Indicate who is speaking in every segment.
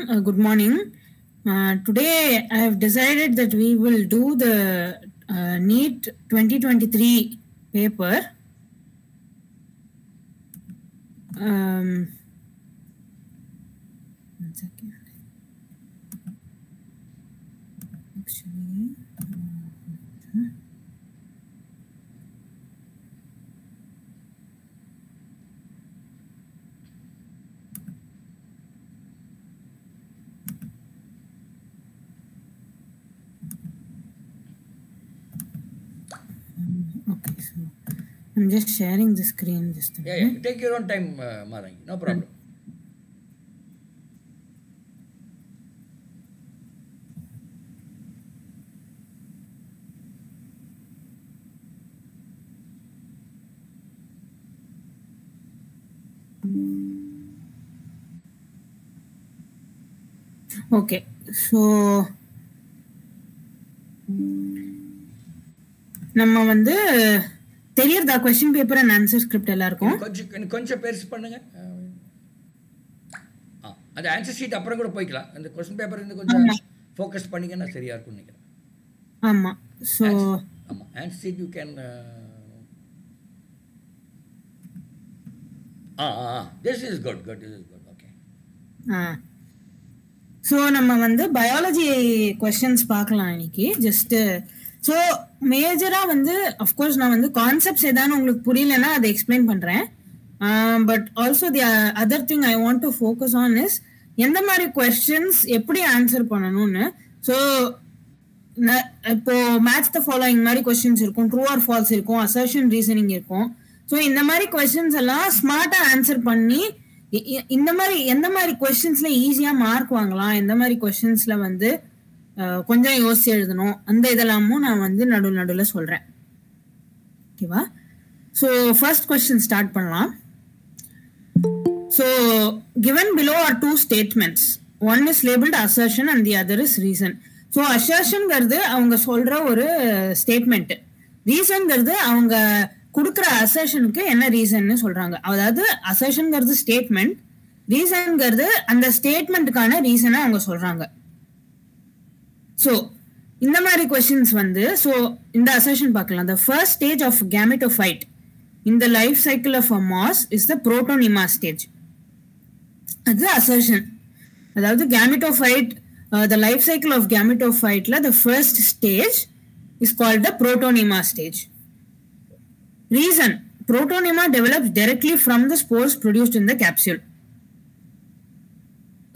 Speaker 1: Good morning. Today I have decided that we will do the NEET 2023 paper. One second. Actually, okay, so I'm just sharing the screen just a minute.
Speaker 2: Yeah. Take your own time, Marangi. No problem.
Speaker 1: Okay, so நம்ம வந்து தெரியறதா question paper and answer script எல்லாருக்கும்
Speaker 2: கொஞ்சம் பெருசு பண்ணுங்க. அந்த answer sheet அப்புறம் கூட போய்க்கலாம். அந்த क्वेश्चन பேப்பர் இருந்து கொஞ்சம் ஃபோக்கஸ் பண்ணீங்கன்னா சரியா இருக்கும்னு நினைக்கிறேன்.
Speaker 1: ஆமா. சோ
Speaker 2: ஆமா, answer sheet you can this is good. Okay.
Speaker 1: So நம்ம வந்து பயாலஜி கொஸ்டின்ஸ் பார்க்கலாம் இன்னைக்கு. ஜஸ்ட் ஸோ மேஜராக வந்து அஃப்கோர்ஸ் நான் வந்து கான்செப்ட்ஸ் ஏதாவது உங்களுக்கு புரியலன்னா அதை எக்ஸ்பிளைன் பண்ணுறேன். But also the other thing I want to focus on is எந்த மாதிரி கொஸ்டின்ஸ் எப்படி ஆன்சர் பண்ணணும்னு. ஸோ இப்போ மேட்ச் த ஃபாலோயிங் மாதிரி கொஸ்டின்ஸ் இருக்கும், ட்ரூ ஆர் ஃபால்ஸ் இருக்கும், அசர்ஷன் ரீசனிங் இருக்கும். ஸோ இந்த மாதிரி கொஸ்டின்ஸ் எல்லாம் ஸ்மார்ட்டாக ஆன்சர் பண்ணி இந்த மாதிரி எந்த மாதிரி கொஸ்டின்ஸ்ல ஈஸியா மார்க் வாங்கலாம், எந்த மாதிரி கொஸ்டின்ஸ்ல வந்து கொஞ்சம் யோசிச்சு எழுதணும், அந்த இதெல்லாமும் நான் வந்து நடுவில் சொல்றேன். ஓகேவா? ஸோ ஃபர்ஸ்ட் கொஸ்டின் ஸ்டார்ட் பண்ணலாம். So given below are two statements. One is labeled assertion and the other is reason. So assertionங்கிறது அவங்க சொல்ற ஒரு ஸ்டேட்மெண்ட், ரீசன்ங்கிறது அவங்க கொடுக்குற அசர்ஷனுக்கு என்ன ரீசன்னு சொல்றாங்க. அதாவது அசர்ஷன்ங்கிறது ஸ்டேட்மெண்ட், ரீசன்ங்கிறது அந்த ஸ்டேட்மெண்ட்டுக்கான ரீசனை அவங்க சொல்றாங்க. ஸோ இந்த மாதிரி கொஸ்டின்ஸ் வந்து ஸோ இந்த அசர்ஷன் பார்க்கலாம். The first stage of gametophyte in the life cycle of a moss is the protonema stage. அது அசர்ஷன். அதாவது gametophyte, the life cycle of gametophyteல the first stage is called the protonema stage. Reason: protonema develops directly from the spores produced in the capsule.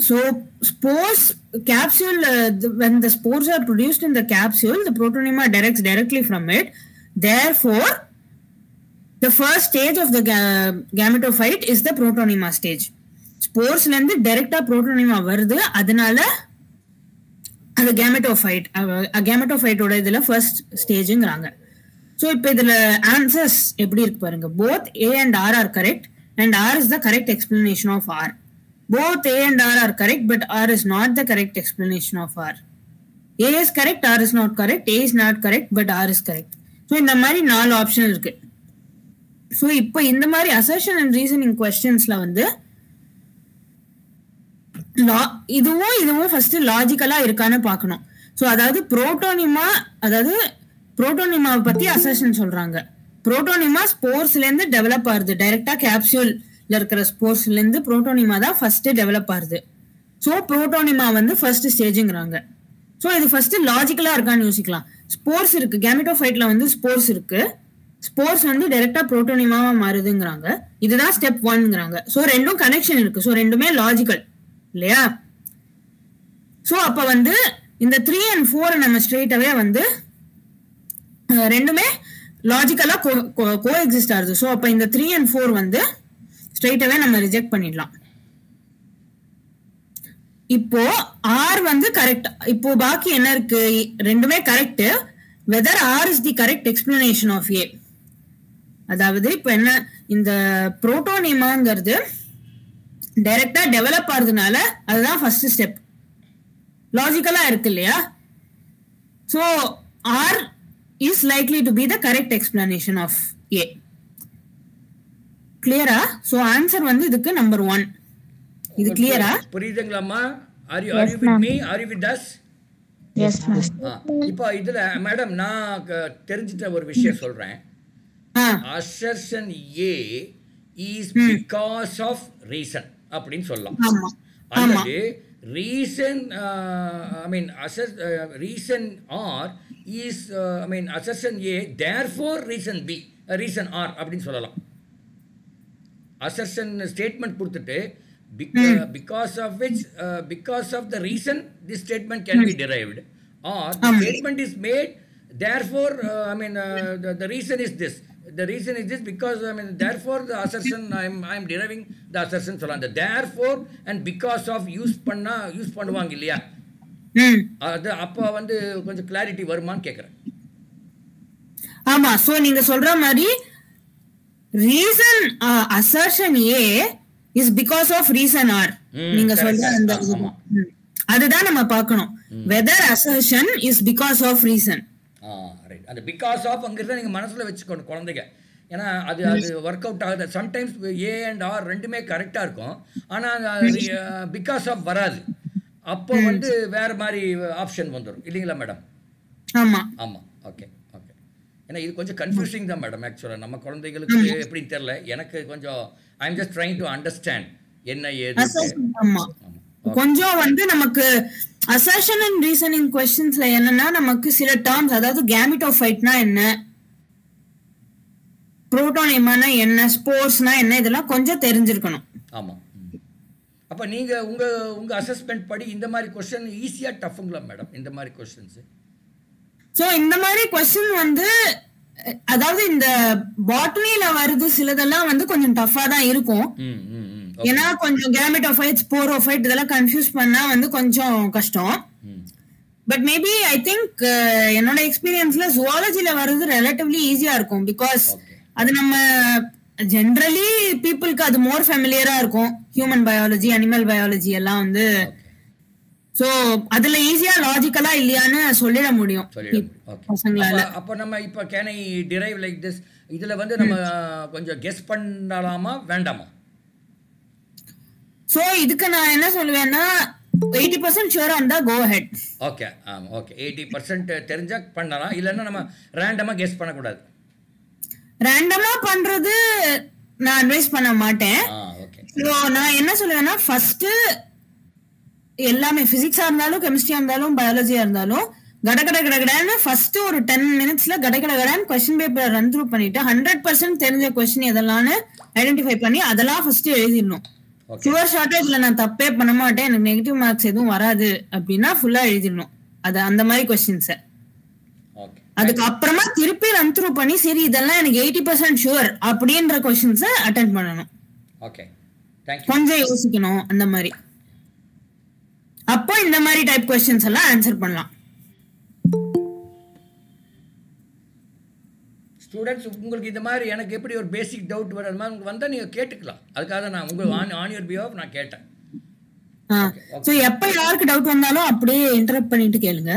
Speaker 1: So spores capsule, when the spores are produced in the capsule, the protonema directs directly from it. Therefore, the first stage of the gametophyte is the protonema stage. Spores la irundhu direct protonema varudhu, adanaala அது gametophyte, gametophyte ஓட இதுல first stageங்கறாங்க. So இப்போ இதுல answers எப்படி இருக்கு பாருங்க. Both A and R are correct and R is the correct explanation of R. Both A and R are correct but R is not the correct explanation of R. A is correct, R is not correct, A is not correct but R is correct. So இந்த மாதிரி 4 option இருக்கு. So இப்போ இந்த மாதிரி assertion and reasoning questionsல வந்து இதுவும் first லாஜிக்கலா இருக்கான்னு பார்க்கணும். ஸோ அதாவது புரோட்டோனிமா பத்தி அசர்ஷன் சொல்றாங்க. புரோட்டோனிமா ஸ்போர்ஸ்ல இருந்து டெவலப் ஆகுது, டைரக்டா கேப்சூல்ல இருக்கிற ஸ்போர்ஸ்ல இருந்து புரோட்டோனிமா தான் ஃபர்ஸ்ட் டெவலப் ஆகுது. ஸோ புரோட்டோனிமா வந்து ஃபர்ஸ்ட் ஸ்டேஜ்ங்கறாங்க. ஸோ இது ஃபர்ஸ்ட் லாஜிக்கலா இருக்கான்னு யோசிக்கலாம். ஸ்போர்ஸ் இருக்கு, கேமெட்டோஃபைட்ல வந்து ஸ்போர்ஸ் இருக்கு, ஸ்போர்ஸ் வந்து டைரக்டா புரோட்டோனிமாவா மாறுதுங்கிறாங்க. இதுதான் ஸ்டெப் 1ங்கறாங்க. ஸோ ரெண்டும் கனெக்ஷன் இருக்கு. ஸோ ரெண்டுமே லாஜிக்கல் இல்லையா? ஸோ அப்ப வந்து இந்த 3 and 4 நம்ம ஸ்ட்ரெயிட்டாவே வந்து ரெண்டுமே லாஜிக்கலா கோஎக்ஸிஸ்ட் ஆகுது. ஸோ அப்ப இந்த 3 and 4 வந்து ஸ்ட்ரெயிட்டாவே நம்ம ரிஜெக்ட் பண்ணிடலாம். இப்போ ஆர் வந்து கரெக்ட். இப்போ பாக்கி என்ன இருக்கு? ரெண்டுமே correct. Whether R is the correct explanation of A. அதாவது இப்போ என்ன, இந்த புரோட்டோனிமாங்கிறது டைரக்டா டெவலப் ஆகுறதுனால அதுதான் ஃபர்ஸ்ட் ஸ்டெப். லாஜிக்கலா இருக்கு இல்லையா? So R is likely to be the correct explanation of A. கிளியரா? ஸோ ஆன்சர் வந்து இதுக்கு நம்பர் 1. இது கிளியரா?
Speaker 2: புரியுதுங்களாம்மா? Are you
Speaker 3: Yes,
Speaker 2: with
Speaker 3: ma'am.
Speaker 2: me? Are you with us?
Speaker 3: Yes, ma'am.
Speaker 2: இப்போ இதுல மேடம் நான் தெரிஞ்சிட்ட ஒரு விஷயம் சொல்றேன். Assertion A is because of reason அப்படின்னு சொல்லலாம். அல்லது reason reason R is assertion A therefore reason B reason R அப்படின்னு சொல்லலாம். assertion statement கொடுத்துட்டு because of which because of the reason this statement can be derived, or the statement is made therefore the reason is this, the reason is this because therefore the assertion I am deriving the assertion சொல்லலாம். the therefore and because of use பண்ணுவாங்க இல்லையா, அது அப்போ வந்து கொஞ்சம் clarity வருமான்னு கேட்குறேன்.
Speaker 1: ஆமா, சோ நீங்க சொல்ற மாதிரி reason assertion A is because of reason R. நீங்க சொல்ற அந்த அதுதான் நம்ம பார்க்கணும். whether assertion is because of reason.
Speaker 2: Right. அந்த பிகாஸ் ஆஃப் அங்கிறத நீங்க மனசுல வச்சுக்கணும் குழந்தைங்க. ஏன்னா அது ஒர்க் அவுட் ஆகுது. சம்டைம்ஸ் ஏ அண்ட் ஆர் ரெண்டுமே கரெக்டா இருக்கும், ஆனா பிகாஸ் ஆஃப் வராது. அப்போ வந்து வேற மாதிரி ஆப்ஷன் வந்துடும் இல்லைங்களா மேடம்?
Speaker 1: ஆமா
Speaker 2: ஆமா. Okay okay. ஏன்னா இது கொஞ்சம் கன்ஃபியூசிங் தான் மேடம். ஆக்சுவலாக நம்ம குழந்தைகளுக்கு எப்படின்னு தெரியல. எனக்கு கொஞ்சம் I am just trying to understand என்ன ஏது.
Speaker 1: கொஞ்சம் வந்து நமக்கு அசர்ஷன் அண்ட் ரீசனிங் क्वेश्चंसல என்னன்னா நமக்கு சில டேர்ம்ஸ், அதாவது கேமிட்டோஃபைட்னா என்ன, புரோட்டோனியம்னா என்ன, ஸ்போர்ஸ்னா என்ன, இதெல்லாம் கொஞ்சம் தெரிஞ்சிருக்கணும்.
Speaker 2: ஆமா. அப்ப நீங்க உங்க அசஸ்மெண்ட் படி இந்த மாதிரி क्वेश्चन ஈஸியா டஃப்ங்களா மேடம் இந்த மாதிரி क्वेश्चंस?
Speaker 1: சோ இந்த மாதிரி क्वेश्चन வந்து அதாவது இந்த பாட்டனில வருது சிலதெல்லாம் வந்து கொஞ்சம் டஃபா தான் இருக்கும். ஏன்னா கொஞ்சம் கேமிட்டோஃபைட், ஸ்போரோஃபைட் இதெல்லாம் கன்ஃபியூஸ் பண்ணா வந்து கொஞ்சம் கஷ்டம். பட் மேபி ஐ திங்க் என்னோட எக்ஸ்பீரியன்ஸ்ல ஜுவாலஜில வர்றது ரிலேட்டிவ்லி ஈஸியா இருக்கும். பிகாஸ் அது நம்ம ஜென்ரலி பீப்புளுக்கு அது மோர் ஃபெமிலியரா இருக்கும். ஹியூமன் பயாலஜி, அனிமல் பயாலஜி எல்லாம் வந்து சோ அதுல ஈஸியா லாஜிக்கலா இல்லையான்னு சொல்லிட முடியும் பசங்களால.
Speaker 2: அப்ப நம்ம இப்ப can I drive like this, இதுல வந்து நம்ம கொஞ்சம் கெஸ் பண்ணலாமா வேண்டாமா?
Speaker 1: சோ இதுக்கு நான் என்ன சொல்லுவேன்னா 80% ஷூரா இருந்தா கோ ஹெட்.
Speaker 2: Okay okay. 80% தெரிஞ்சா பண்ணலாம், இல்லன்னா நம்ம ரேண்டமா கெஸ் பண்ண கூடாது.
Speaker 1: ரேண்டமா பண்றது நான் அட்வைஸ் பண்ண மாட்டேன்.
Speaker 2: ஓகே.
Speaker 1: சோ நான் என்ன சொல்லுவேன்னா ஃபர்ஸ்ட் எல்லாமே பிசிக்ஸா இருந்தாலும், கெமிஸ்ட்ரியா இருந்தாலும், பயாலஜியா இருந்தாலும் கடகடன்னு ஃபர்ஸ்ட் ஒரு 10 minutesல கடகடன்னு क्वेश्चन பேப்பர் ரன் த்ரூ பண்ணிட்டு 100% தெரிஞ்ச क्वेश्चन எதெல்லாம்னு ஐடென்டிஃபை பண்ணி அதெல்லாம் ஃபர்ஸ்ட் எழுதிடணும். ஷுவர் ஷார்ட்டேஜ்ல நான் தப்பே பண்ண மாட்டேன், எனக்கு நெகட்டிவ் மார்க்ஸ் எதுவும் வராது அப்படின்னா ஃபுல்லா எழுதிடணும். அது அந்த மாதிரி क्वेश्चंस. அதுக்கு அப்புறமா திருப்பி ரன் த்ரூ பண்ணி சரி இதெல்லாம் எனக்கு 80% ஷுவர் அப்படின்ற क्वेश्चंस அட்டெண்ட் பண்ணணும்.
Speaker 2: Okay, thank you.
Speaker 1: கொஞ்சம் யோசிக்கணும் அந்த மாதிரி. அப்போ இந்த மாதிரி டைப் क्वेश्चंस எல்லாம் ஆன்சர் பண்ணலாம்.
Speaker 2: ஸ்டூடெண்ட்ஸ் உங்களுக்கு இந்த மாதிரி எனக்கு எப்படி ஒரு பேசிக் டவுட் வர மாதிரி வந்தா நீங்க கேட்டுக்கலாம். அதுக்காக நான் உங்க ஆன் யுவர் பிஹாஃப் நான் கேட்டேன்.
Speaker 1: சோ எப்ப யாருக்கு டவுட் வந்தாலும் அப்படியே இன்டரப்ட் பண்ணிட்டு கேளுங்க.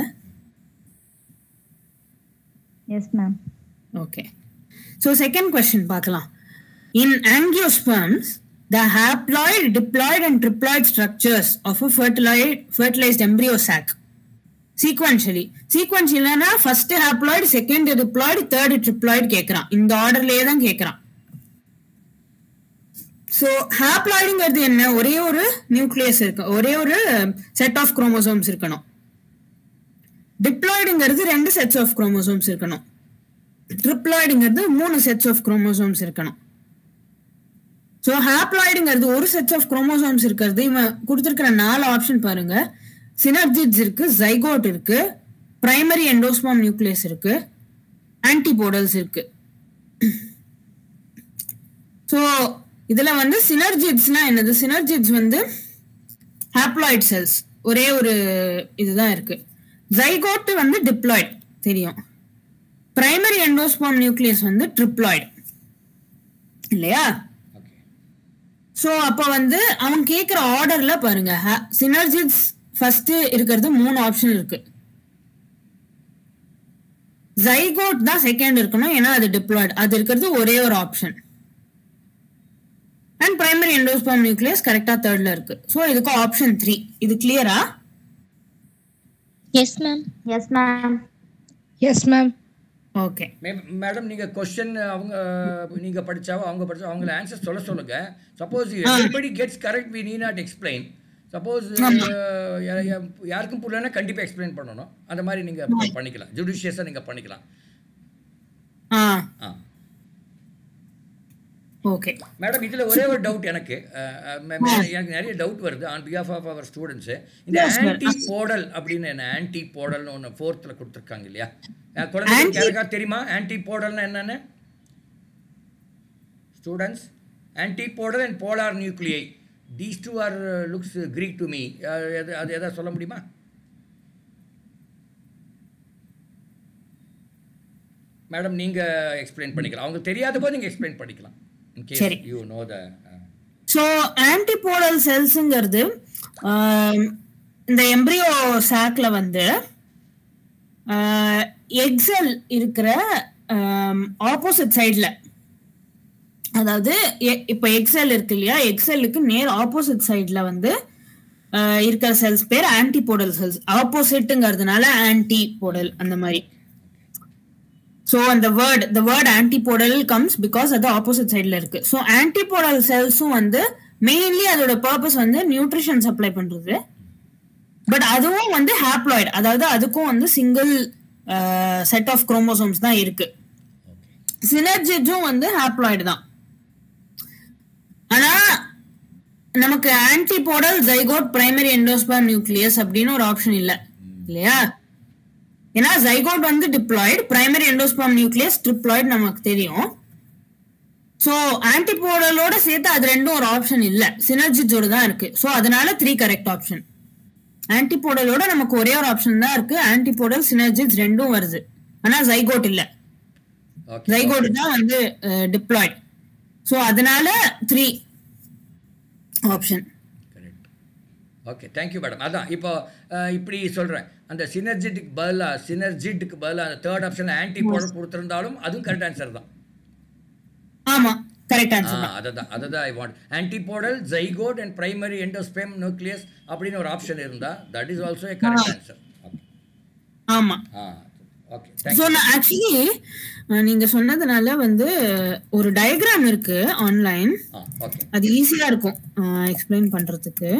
Speaker 3: Yes, ma'am.
Speaker 1: Okay. So second question பார்க்கலாம். In angiosperms, the haploid, diploid and triploid structures of a fertilized embryo sac sequentially first haploid, second diploid, third triploid கேக்குறான். இந்த ஆர்டர்லயே தான் கேக்குறான். சோ ஹாப்ளாய்டுங்கிறது என்ன? ஒரே ஒரு நியூக்ளியஸ் இருக்கு, ஒரே ஒரு செட் ஆஃப் குரோமோசோம்ஸ் இருக்கணும். டிப்ளாய்டுங்கிறது 2 செட்ஸ் ஆஃப் குரோமோசோம்ஸ் இருக்கணும். ட்ரிப்ளாய்டுங்கிறது 3 செட்ஸ் ஆஃப் குரோமோசோம்ஸ் இருக்கணும். சோ ஹாப்ளாய்டுங்கிறது ஒரு செட்ஸ் ஆஃப் குரோமோசோம்ஸ் இருக்கிறது. இவன் கொடுத்திருக்கிற 4 ஆப்ஷன் பாருங்க. சினர்ஜிட்ஸ் இருக்கு, ஜைகோட் இருக்கு, பிரைமரி எண்டோஸ்பர்ம் நியூக்ளியஸ் இருக்கு, ஆன்டிபோடல்ஸ் இருக்கு. சோ இதுல வந்து சினர்ஜிட்ஸ்னா என்னது? சினர்ஜிட்ஸ் வந்து ஹாப்ளாய்ட் செல்ஸ், ஒரே ஒரு இதுதான் இருக்கு. ஜைகோட் வந்து டிப்ளாய்ட் தெரியும். பிரைமரி எண்டோஸ்பர்ம் நியூக்ளியஸ் வந்து ட்ரிப்ளாய்டு இல்லையா? சோ அப்ப வந்து அவன் கேக்குற ஆர்டர்ல பாருங்க, சினர்ஜிட்ஸ் ஃபர்ஸ்ட் இருக்கிறது 3 ஆப்ஷன் இருக்கு. ஜைகோட் தான் செகண்ட் இருக்கணும், ஏன்னா அது டிப்ளாய்டு, அது இருக்கிறது ஒரே ஒரு option. And primary endosperm nucleus கரெக்டா தேர்ட்ல இருக்கு. ஸோ இதுக்கு ஆப்ஷன் 3. இது கிளியரா?
Speaker 3: Yes, ma'am. Yes, ma'am. Yes, ma'am.
Speaker 1: Okay
Speaker 2: madam நீங்க क्वेश्चन அவங்க நீங்க படிச்சாவோ அவங்க படிச்சா அவங்கள ஆன்சர் சொல்லுங்க. Suppose everybody gets correct we need not explain. Suppose யாருக்கும் புரியலனா கண்டிப்பா எக்ஸ்பிளைன் பண்ணனும். அந்த மாதிரி நீங்க பண்ணிக்கலாம். ஜுடிஷியஸா நீங்க பண்ணிக்கலாம்.
Speaker 1: ஓகே
Speaker 2: மேடம் இதுல ஒரே ஒரு டவுட் எனக்கு நிறைய டவுட் வருது on behalf of our students. இந்த ஆன்டி போடல் அப்படின்னு என்ன ஆன்டி போடல்னு ஒன்று 4th கொடுத்துருக்காங்க இல்லையா? குழந்தைங்களுக்கு யாருக்கா தெரியுமா ஆன்டி போடல்னா என்னன்னு? Students, antipodal and polar நியூக்ளியை, these two are looks Greek to me. அது எதாவது சொல்ல முடியுமா? மேடம் நீங்க எக்ஸ்பிளைன் பண்ணிக்கலாம். அவங்க தெரியாத போது நீங்க எக்ஸ்பிளைன் பண்ணிக்கலாம். In case you know the
Speaker 1: so antipodal cellsங்கிறது இந்த எம்பிரியோ சாக்ல வந்து எக் செல் இருக்கிற ஆப்போசிட் சைடுல, அதாவது இப்போ எக் செல் இருக்கு இல்லையா, எக் செல்லுக்கு நேர் ஆப்போசிட் சைடுல வந்து இருக்கிற செல்ஸ் பேர் ஆன்டிபோடல் செல்ஸ். ஆப்போசிட்ங்கிறதுனால ஆன்டிபோடல் அந்த மாதிரி. So the word antipodal comes because அது opposite sideல இருக்கு. So antipodal cellsum வந்து mainly அதோட purpose வந்து nutrition supply பண்றது. பட் அதுவும் வந்து haploid, அதாவது அதுக்கும் வந்து single set of chromosomes தான் இருக்கு. synergids-உம் வந்து haploid தான். ஆனா நமக்கு antipodal zygote primary endosperm nucleus அப்படின்னு ஒரு ஆப்ஷன் இல்ல இல்லையா? ஏன்னா ஜைகோட் வந்து diploid, primary endosperm nucleus triploid நமக்கு தெரியும். ஸோ ஆன்டிபோடலோட சேர்த்து அது ரெண்டும் ஒரு ஆப்ஷன் இல்லை, சினர்ஜிட்ஸோட தான் இருக்கு. ஸோ அதனால 3 கரெக்ட் ஆப்ஷன். ஆன்டிபோடலோட நமக்கு ஒரே ஒரு ஆப்ஷன் தான் இருக்கு, ஆன்டிபோடல் சினர்ஜிட்ஸ் ரெண்டும் வருது. ஆனா ஜைகோட் இல்ல, ஜைகோட் தான் வந்து டிப்ளாய்டு. ஸோ அதனால 3 ஆப்ஷன்.
Speaker 2: Okay thank you madam. அதான் இப்போ இப்படி சொல்கிறேன், அந்த சினர்ஜிட்டுக்கு பதிலாக அந்த தேர்ட் ஆப்ஷன் ஆன்டிபோடல் கொடுத்துருந்தாலும் அதுவும் கரெக்ட் ஆன்சர் தான்.
Speaker 1: ஆமாம் கரெக்ட் ஆன்சர்.
Speaker 2: அதுதான் I want. Antipodal zygote and primary endosperm nucleus அப்படின்னு ஒரு ஆப்ஷன் இருந்தால் that is also A correct answer.
Speaker 1: ஆமாம்
Speaker 2: ஓகே.
Speaker 1: ஸோ நான் ஆக்சுவலி நீங்க சொன்னதுனால வந்து ஒரு டயக்ராம் இருக்கு ஆன்லைன், அது ஈஸியா இருக்கும் எக்ஸ்பிளைன் பண்றதுக்கு.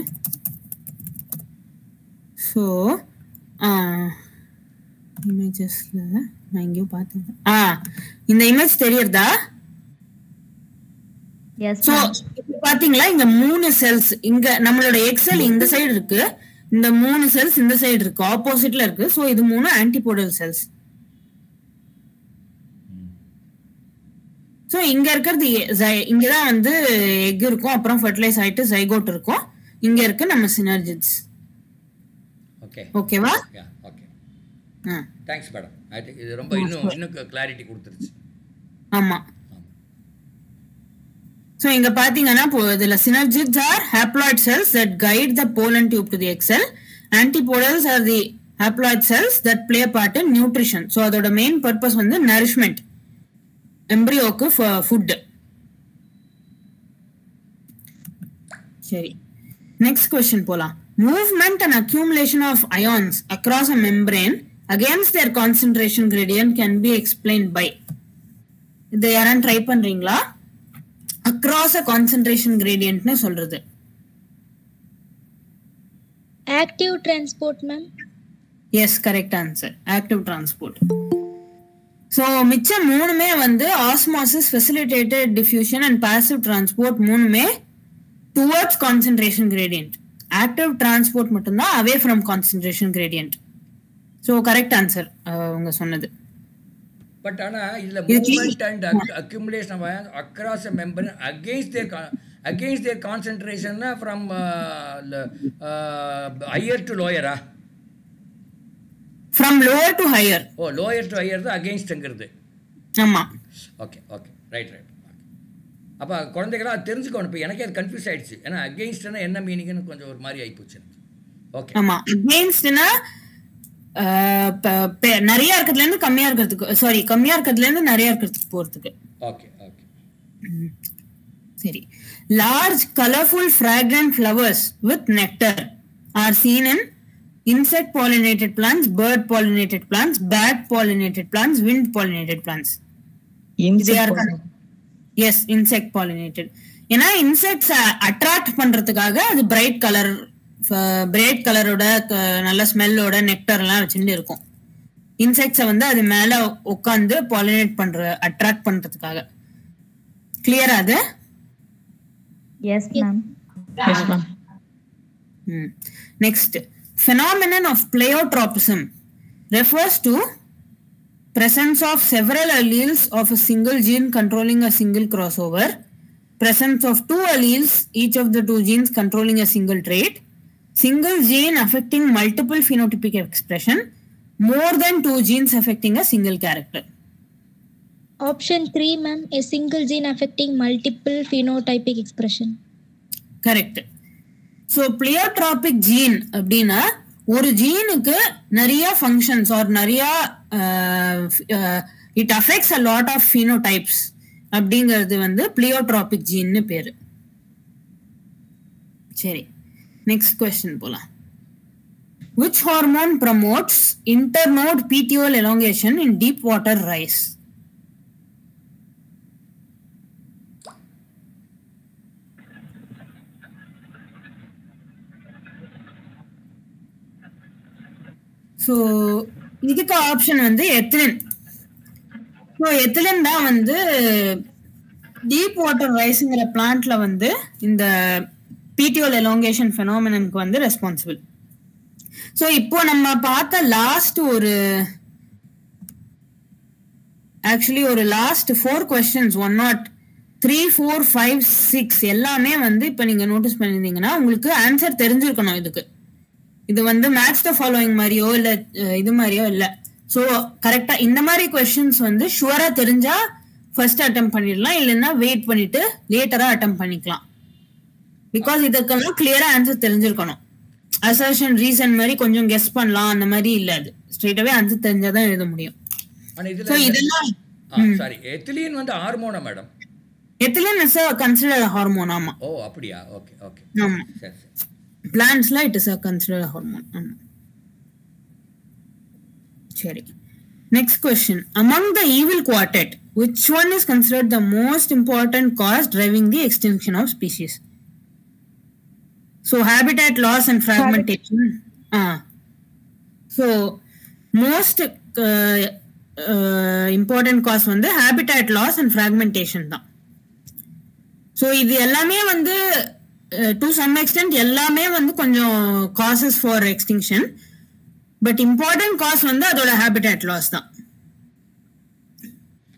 Speaker 1: ஸோ இமேஜஸ்ல நான் எங்கேயோ பார்த்தேன், இந்த இமேஜ் தெரியுறதா? ஸோ இப்போ பாத்தீங்களா, இங்க 3 செல்ஸ், இங்க நம்மளோட எக்ஸெல் இந்த சைடு இருக்கு, இந்த 3 செல்ஸ் இந்த சைடு இருக்கு, ஆப்போசிட்ல இருக்கு. ஸோ இது 3 ஆன்டிபோடல் செல்ஸ். ஸோ இங்க இருக்கிறது இங்கதான் வந்து எக் இருக்கும், அப்புறம் ஃபெர்டிலைஸ் ஆயிட்டு ஜைகோட் இருக்கும், இங்க இருக்கு நம்ம சினர்ஜிட்ஸ். ஓகேவா?
Speaker 2: Okay thanks madam. I think இது ரொம்ப இன்னும் கிளாரிட்டி கொடுத்துருச்சு.
Speaker 1: ஆமா. ஸோ இங்க பாத்தீங்கன்னா இதுல synergids are haploid cells that guide the pollen tube to the egg cell. Antipodals are the haploid cells that play a part in nutrition. So அதோட main purpose வந்து நரிஷ்மெண்ட், எம்பிரியோக்கு ஃபுட். சரி, next question போலாம். Movement and accumulation of ions across a membrane against their concentration gradient can be explained by. இதை யாரும் try பண்றீங்களா? across a concentration gradient னு சொல்றது.
Speaker 3: Active transport, ma'am.
Speaker 1: Yes, correct answer. Active transport. So மிச்சம் 3மே வந்து osmosis, facilitated diffusion and passive transport 3மே towards concentration gradient. Active transport மட்டும்தான் away from concentration gradient. So correct answer உங்க சொன்னது.
Speaker 2: But ஆனா இதுல movement and accumulation of ions across a membrane against their concentration from higher to lower.
Speaker 1: From lower to higher.
Speaker 2: Oh, lower to higher தான் againstங்கிறது.
Speaker 1: ஆமா.
Speaker 2: Okay right. அப்போ குழந்தைகளா தெரிஞ்சுக்கணும். இப்போ எனக்கே அது கன்ஃபியூஸ் ஆயிடுச்சு, ஏன்னா அகெயின்ஸ்ட்னா என்ன மீனிங்னு கொஞ்சம் ஒரு மாதிரி ஆயிப்போச்சு. ஓகே.
Speaker 1: ஆமா, அகெயின்ஸ்ட்னா நிறைய இருக்கிறதுல இருந்து கம்மியா இருக்கிறதுக்கு, சாரி கம்மியா இருக்கிறதுல இருந்து நிறைய இருக்கிறதுக்கு போறதுக்கு.
Speaker 2: ஓகே.
Speaker 1: சரி. Large colorful fragrant flowers with nectar are seen in insect pollinated plants, bird pollinated plants, bat pollinated plants, wind pollinated plants. Yes, insect pollinated. ஏன்னா இன்செக்ட்ஸ் அட்ராக்ட் பண்றதுக்காக அது பிரைட் கலரோட நல்ல ஸ்மெல்லோட நெக்டர்லாம் வச்சுட்டு இருக்கும். இன்செக்ட்ஸை வந்து அது மேல உட்காந்து பாலினேட் அட்ராக்ட் பண்றதுக்காக. கிளியரா அது?
Speaker 3: Yes, ma'am.
Speaker 4: Yes, ma'am.
Speaker 1: Next, phenomenon of pleiotropism refers to presence of several alleles of a single gene controlling a single crossover, presence of two alleles, each of the two genes controlling a single trait, single gene affecting multiple phenotypic expression, more than two genes affecting a single character.
Speaker 3: Option 3, ma'am, a single gene affecting multiple phenotypic expression.
Speaker 1: Correct. So pleiotropic gene அப்படின்னா ஒரு ஜீனுக்கு நிறைய functions or நிறைய it affects a lot of phenotypes அப்படிங்கிறது வந்து pleiotropic ஜீன்னு பேரு. சரி, நெக்ஸ்ட் கொஸ்டின் போலாம். Which hormone promotes internode petiole elongation in deep water rice? So இதுக்கு ஆப்ஷன் வந்து எத்திலின். ஸோ எத்திலின் தான் வந்து டீப் வாட்டர் ரைஸுங்கிற பிளான்ட்ல வந்து இந்த பிடிஓல் எலாங்கேஷன் ஃபெனாமினனுக்கு வந்து ரெஸ்பான்சிபிள். ஸோ இப்போ நம்ம பார்த்த லாஸ்ட் ஒரு லாஸ்ட் 4 questions 103, 4, 5, 6 எல்லாமே வந்து இப்போ நீங்க நோட்டீஸ் பண்ணிருந்தீங்கன்னா உங்களுக்கு ஆன்சர் தெரிஞ்சிருக்கணும். இது வந்து மேட்ச் த ஃபாலோயிங் மாதிரியோ இல்ல இது மாதிரியோ இல்ல. ஸோ கரெக்டா இந்த மாதிரி கொஸ்டின்ஸ் வந்து ஷுவரா தெரிஞ்சா ஃபர்ஸ்ட் அட்டெம்ப்ட் பண்ணிடலாம், இல்லைன்னா வெயிட் பண்ணிட்டு லேட்டரா அட்டெம்ப்ட் பண்ணிக்கலாம். பிகாஸ் இதுக்கெல்லாம் கிளியரா ஆன்சர் தெரிஞ்சிருக்கணும். அசர்ஷன் ரீசன் மாதிரி கொஞ்சம் கெஸ் பண்ணலாம் அந்த மாதிரி இல்ல. அது ஸ்ட்ரெயிட்டாவே ஆன்சர் தெரிஞ்சாதான் எழுத முடியும்.
Speaker 2: ஸோ இதெல்லாம் சாரி, எத்திலீன் வந்து ஹார்மோனா madam?
Speaker 1: Ethylene is considered hormone. ஆமா.
Speaker 2: ஓ அப்படியா? Okay okay.
Speaker 1: ஆமா, பிளான்ட்ஸ்ல இட் இஸ் கன்சிடர்ட் ஹார்மோன். ஆமா. சரி, next question. Among the evil quartet, which one is considered the most important cause driving the extinction of species? So habitat loss and fragmentation. So most important cause வந்து habitat loss and fragmentation தான். So இது எல்லாமே வந்து to some extent எல்லாமே வந்து கொஞ்சம் causes for extinction, but important cause வந்து அதோட habitat loss தான்.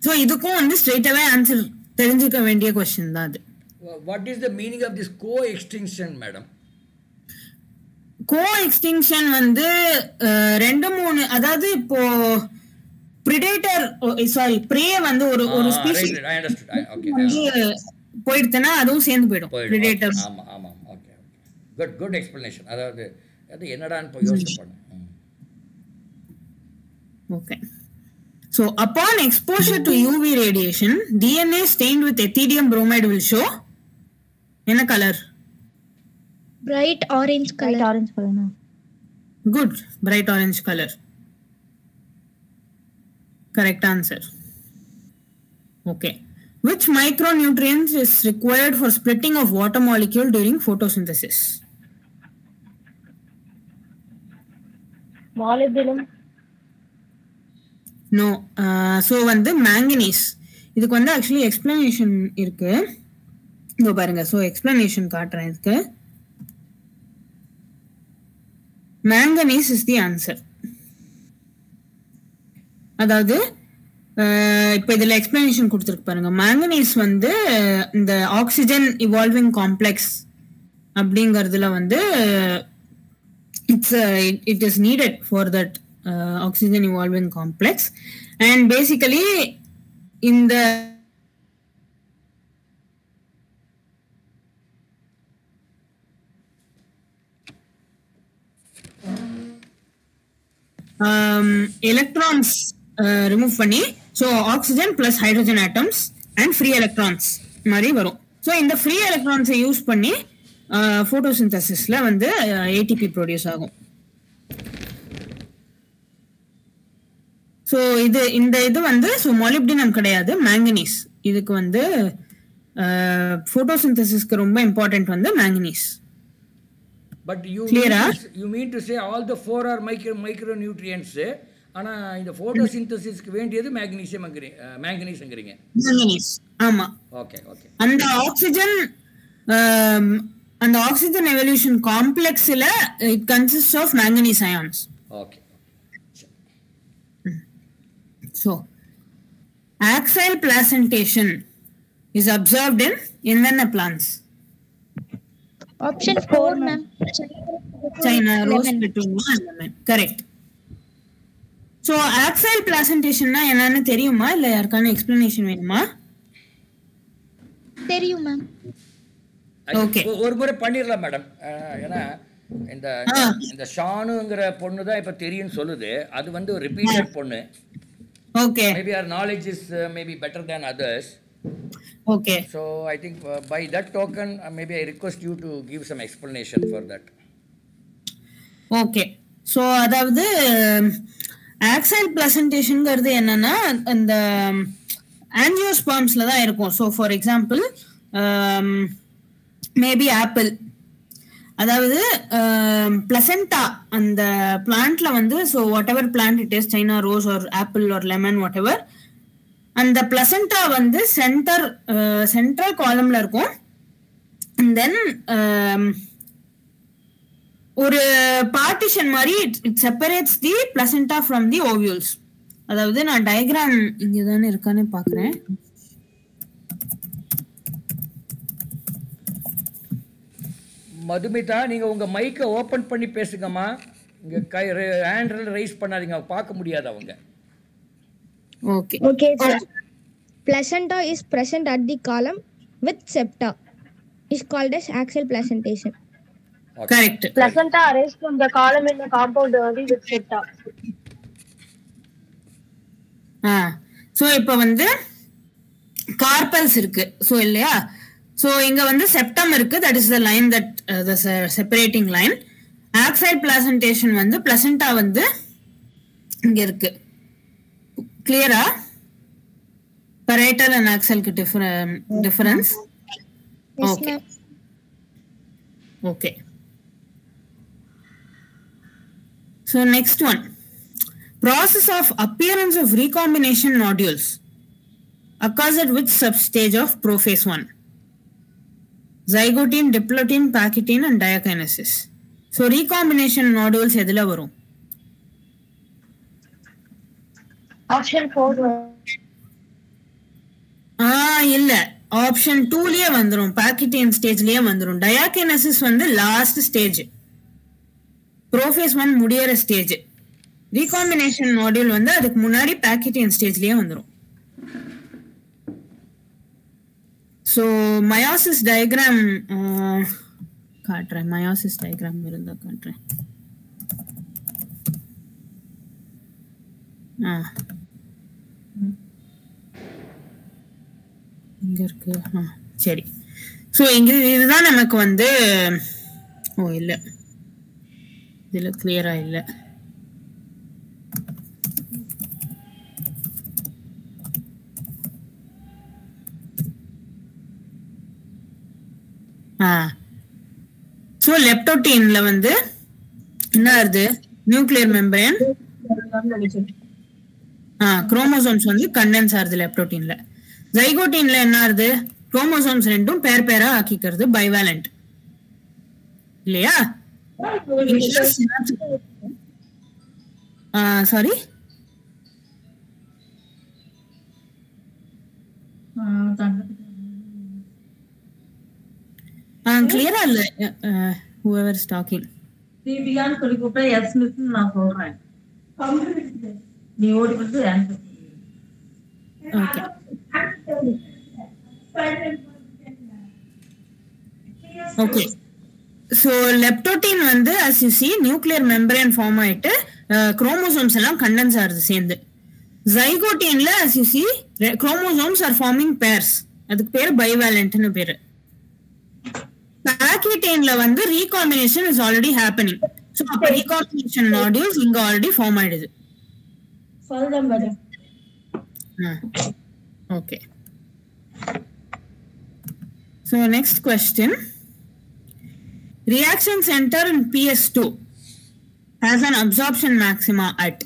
Speaker 1: So இதுக்கும் வந்து straight away answer தெரிஞ்சுக்க வேண்டிய question தான் அது.
Speaker 2: What is the meaning of this co-extinction, madam?
Speaker 1: Co-extinction வந்து 2-3, அதாவது இப்போ predator prey வந்து ஒரு species
Speaker 2: I understood. Okay.
Speaker 1: போயிடுச்சுன்னா அதுவும் சேர்ந்து போயிடும். predator.
Speaker 2: ஆமா ஆமா. Okay okay. Good explanation. அதாவது அது என்னடான்னு போய் யோசிச்சு பண்ணேன்.
Speaker 1: Okay. So upon exposure to UV radiation, DNA stained with ethidium bromide will show in a color?
Speaker 3: Bright orange color. Bright orange color.
Speaker 1: Good. Bright orange color. Correct answer. Okay. Which micronutrient is required for splitting of water molecule during photosynthesis?
Speaker 3: Molybdenum.
Speaker 1: No. So வந்து manganese. இதுக்கு வந்து actually explanation இருக்கு. இதோ பாருங்க. So explanation காட்டுறேன் இதுக்கு. Manganese is the answer. அதாவது இப்போ இதுல எக்ஸ்பிளனேஷன் கொடுத்துருக்கு பாருங்க. மேங்கனீஸ் வந்து இந்த ஆக்சிஜன் இவால்விங் காம்ப்ளெக்ஸ் அப்படிங்கறதுல வந்து it is needed for that oxygen evolving complex, and basically in the electrons remove பண்ணி, so oxygen plus hydrogen atoms and free electrons மாதிரி வரும். ஸோ இந்த ஃப்ரீ எலக்ட்ரான்ஸை யூஸ் பண்ணி ஃபோட்டோசிந்தசிஸ்ல வந்து ஏடிபி ப்ரொடியூஸ் ஆகும். ஸோ இது வந்து ஸோ மாலிப்டினம் கிடையாது, மேங்கனீஸ். இதுக்கு வந்து photosynthesisக்கு ரொம்ப இம்பார்ட்டன்ட் வந்து manganese.
Speaker 2: But you mean to say all the 4 are micronutrients, ஆனா இந்த photosynthesisக்கு வேண்டியது manganeseங்கறீங்க.
Speaker 1: manganese ஆமா.
Speaker 2: Okay okay.
Speaker 1: அந்த ஆக்ஸிஜன் எவல்யூஷன் காம்ப்ளெக்ஸ்ல it consists of manganese ions.
Speaker 2: Okay.
Speaker 1: So axile placentation is observed in the plants.
Speaker 3: Option 4 ma'am.
Speaker 1: China rose petunia and lemon. Correct. So axile placentation na enna theriyuma illa yarkana explanation venuma?
Speaker 3: Theriyum ma'am.
Speaker 1: Okay.
Speaker 2: ஒரு முறை பண்ணிரலாம் madam. ஏனா இந்த ஷானுங்கற பொண்ணு தான் இப்ப தெரியும் சொல்லுது. அது வந்து ஒரு ரிப்பீட்டட் பொண்ணு.
Speaker 1: Okay.
Speaker 2: Maybe our knowledge is maybe better than others.
Speaker 1: Okay.
Speaker 2: So I think by that token maybe I request you to give some explanation for that.
Speaker 1: Okay. So அதாவது axile placentation-ங்கிறது என்னன்னா அந்த angiospermsல தான் இருக்கும். So for example maybe apple, அதாவது placenta அந்த பிளான்ட்ல வந்து so whatever plant it is, China rose or apple or lemon whatever, அந்த placenta வந்து central columnல இருக்கும். and then ஒரு partition மாதிரி it separates the placenta from the ovules. அதாவது நான் டயகிராம் இங்க தானே இருக்கானே பார்க்கறேன்.
Speaker 2: மதுமிதா, நீங்க உங்க மைக்கை ஓபன் பண்ணி பேசுங்கம்மா. இங்க ஹேண்ட் ரைஸ் பண்ணாதீங்க, பார்க்க முடியாது அவங்க.
Speaker 1: Okay.
Speaker 3: Okay, sir. Placenta is present at the column with septa. Is called as axial placentation.
Speaker 2: Okay.
Speaker 1: Correct.
Speaker 4: Placenta arrays from the column in the compound early with septa.
Speaker 1: So இப்போ வந்து carpals இருக்கு. So இல்லையா? So இங்க வந்து septum இருக்கு. That is the line that the separating line. Axial placentation வந்து placenta வந்து இங்க இருக்கு. Clear-ஆ? Parietal and axial க்கு difference?
Speaker 3: Yes,
Speaker 1: Okay.
Speaker 3: ma'am.
Speaker 1: Okay. So next one. Process of appearance of recombination nodules occurs at which substage of prophase 1? Zygotine, diplotine, pachytine and diakinesis. So recombination nodules எதுல வரும்?
Speaker 4: Option 4.
Speaker 1: இல்ல, option 2லயே வந்துரும். pachytine ஸ்டேஜ்லயே வந்துரும். diakinesis வந்து last stage, prophase 1 முடியற stage. recombination nodule வந்து அதுக்கு முன்னாடி pachytine ஸ்டேஜ்லயே வந்துரும். So meiosis diagram காட்டுறேன். meiosis diagram இருந்தா காட்டுறேன். இங்க இருக்கு. சரி. ஸோ இங்க இதுதான் நமக்கு வந்து இல்ல, இதுல கிளியரா இல்ல. ஸோ லெப்டோடீன்ல வந்து என்ன ஆகுது? நியூக்ளியர் மெம்பரேன் குரோமோசோம்ஸ் வந்து கண்டென்ஸ் ஆகுது லெப்டோடீன்ல. ஜைகோட்டீன்ல என்ன ஆகுது? குரோமோசோம்ஸ் ரெண்டும் பேரா ஆக்கிக்கிறது, பைவேலண்ட் இல்லையா? சாரி, கிளியரா இல்ல. whoever is talking
Speaker 5: தீபிகான்னு சொல்லி கூப்பிட்டா எஸ் மிஸ் நான் சொல்றேன். நீ ஓடி வந்து answer.
Speaker 1: Okay. Okay. So leptotene வந்து as you see nuclear membrane form ஆயிட்டு குரோமோசோம்ஸ் எல்லாம் கண்டென்ஸ் ஆகுது சேர்ந்து. ஜைகோட்டீன்ல as you see chromosomes are forming pairs. அதுக்கு பேரு பைவேலண்ட்னு பேரு. பாக்கெட்டேன்ல வந்து recombination is already happening. So அப்போ ரீகாம்பினேஷன் நாடியூல்ஸ் இங்க ஆல்ரெடி ஃபார்ம் ஆயிடுது.
Speaker 5: சொல்றேன் madam.
Speaker 1: Okay. So next question. Reaction center in PS2 has an absorption maxima at.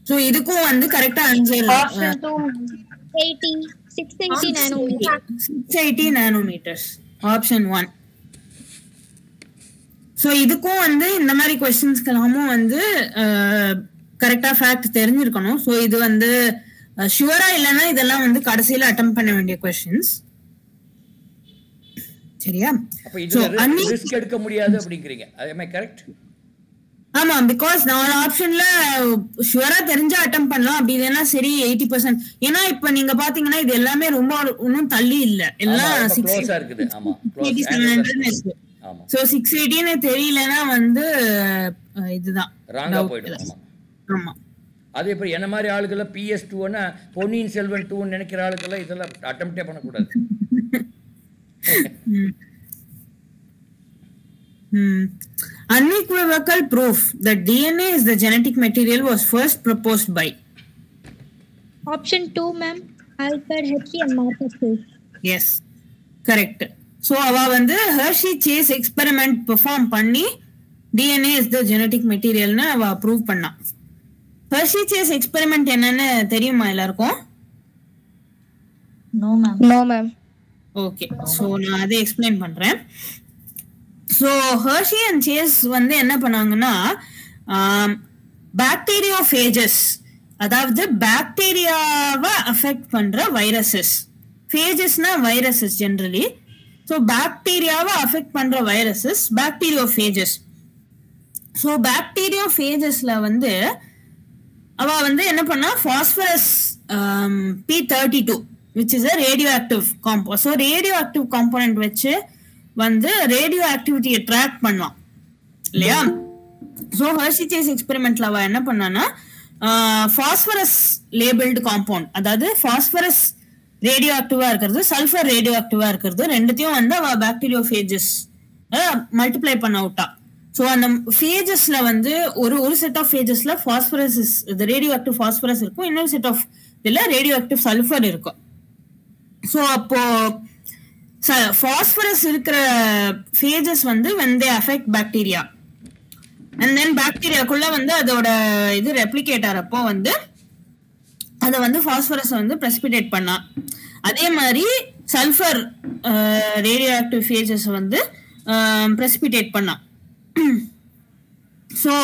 Speaker 1: So இதுக்கும் வந்து கரெக்டா answer
Speaker 4: Option 2.
Speaker 3: 680 nanometers.
Speaker 1: 680 nanometers. Option 1. So இதுக்கும் வந்து இந்த மாதிரி கொஸ்டின்ஸ்க்கெல்லாமும் வந்து கரெக்டா ஃபேக்ட் தெரிஞ்சிருக்கணும். ஸோ இது வந்து ஷுவரா இல்லைன்னா இதெல்லாம் வந்து கடைசியில அட்டெம்ப்ட் பண்ண வேண்டிய கொஸ்டின்ஸ். சரியா?
Speaker 2: அப்ப இது ரிஸ்க் எடுக்க முடியாது அப்படிங்கறீங்க. am I correct?
Speaker 1: ஆமா, பிகாஸ் 4 ஆப்ஷன்ல ஷுவரா தெரிஞ்சா அட்டெம்ப்ட் பண்ணலாம். அப்படி இல்லைன்னா சரி 80%. ஏன்னா இப்ப நீங்க பாத்தீங்கன்னா இது எல்லாமே ரொம்ப ஒன்னும் தள்ளி இல்ல, எல்லாம்
Speaker 2: 680 இருக்குது. ஆமா,
Speaker 1: 700 இருக்கு.
Speaker 2: ஆமா.
Speaker 1: சோ 680 தெரியலனா வந்து இதுதான்
Speaker 2: ராங்கா போய்டும். ஆமா.
Speaker 1: ஆமா.
Speaker 2: அதே போல என்ன மாதிரி ஆளுகள PS2னா பொன்னியின் செல்வன் 2 ன்னு நினைக்கிற ஆளுகள இதெல்லாம் அட்டெம்ப்டே பண்ண கூடாது.
Speaker 1: Unequivocal proof that DNA is the genetic material was first proposed by.
Speaker 3: Option 2, ma'am. Alfred Hershey and Martha Chase.
Speaker 1: Yes, correct. So அவ வந்து Hershey Chase experiment perform பண்ணி DNA is the genetic material னு அவ prove பண்ணா. Hershey Chase experiment என்னன்னு தெரியுமா எல்லாருக்கும்?
Speaker 5: No ma'am.
Speaker 3: No, ma'am.
Speaker 1: Okay, so நான் அதை எக்ஸ்பிளைன் பண்றேன். ஸோ ஹெர்ஷி அண்ட் சேஸ் வந்து என்ன பண்ணாங்கன்னா பாக்டீரியோஃபேஜஸ், அதாவது பாக்டீரியாவை அஃபெக்ட் பண்ற வைரஸஸ். ஃபேஜஸ்னா வைரஸஸ் ஜென்ரலி. ஸோ பாக்டீரியாவை அஃபெக்ட் பண்ற வைரஸஸ் பாக்டீரியோஃபேஜஸ். ஸோ பாக்டீரியோஃபேஜஸ்ல வந்து அவ வந்து என்ன பண்ணா phosphorus P32 which is a radioactive component. So radioactive component வச்சு வந்து ரேடியோ ஆக்டிவிட்டியை ட்ராக் பண்ணலாம் இல்லையா? ஸோ ஹெர்ஷி சேஸ் எக்ஸ்பெரிமெண்ட்ல அவ என்ன பண்ணான்னா பாஸ்பரஸ் லேபிள்டு காம்பவுண்ட், அதாவது பாஸ்பரஸ் ரேடியோ ஆக்டிவா இருக்கிறது, சல்ஃபர் ரேடியோ ஆக்டிவா இருக்கிறது, ரெண்டுத்தையும் வந்து அவ பாக்டீரியோஃபேஜஸ் மல்டிப்ளை பண்ண விட்டா. ஸோ அந்த ஃபேஜஸ்ல வந்து ஒரு செட் ஆஃப் ஃபேஜஸ்ல பாஸ்பரஸ் ரேடியோ ஆக்டிவ் பாஸ்பரஸ் இருக்கும், இன்னொரு செட் ஆஃப் இதுல ரேடியோ ஆக்டிவ் சல்ஃபர் இருக்கும். ஸோ அப்போ பாஸ்பரஸ் இருக்கிற ஃபேஜஸ் வந்து when they affect bacteria and then பாக்டீரியாக்குள்ள வந்து அதோட இது ரெப்ளிகேட் ஆறப்போ வந்து அதை வந்து பாஸ்பரஸ் வந்து பிரசிபிடேட் பண்ணா. அதே மாதிரி சல்ஃபர் ரேடியோ ஆக்டிவ் ஃபேஜஸ் வந்து பிரசிபிடேட் பண்ணா. ஸோ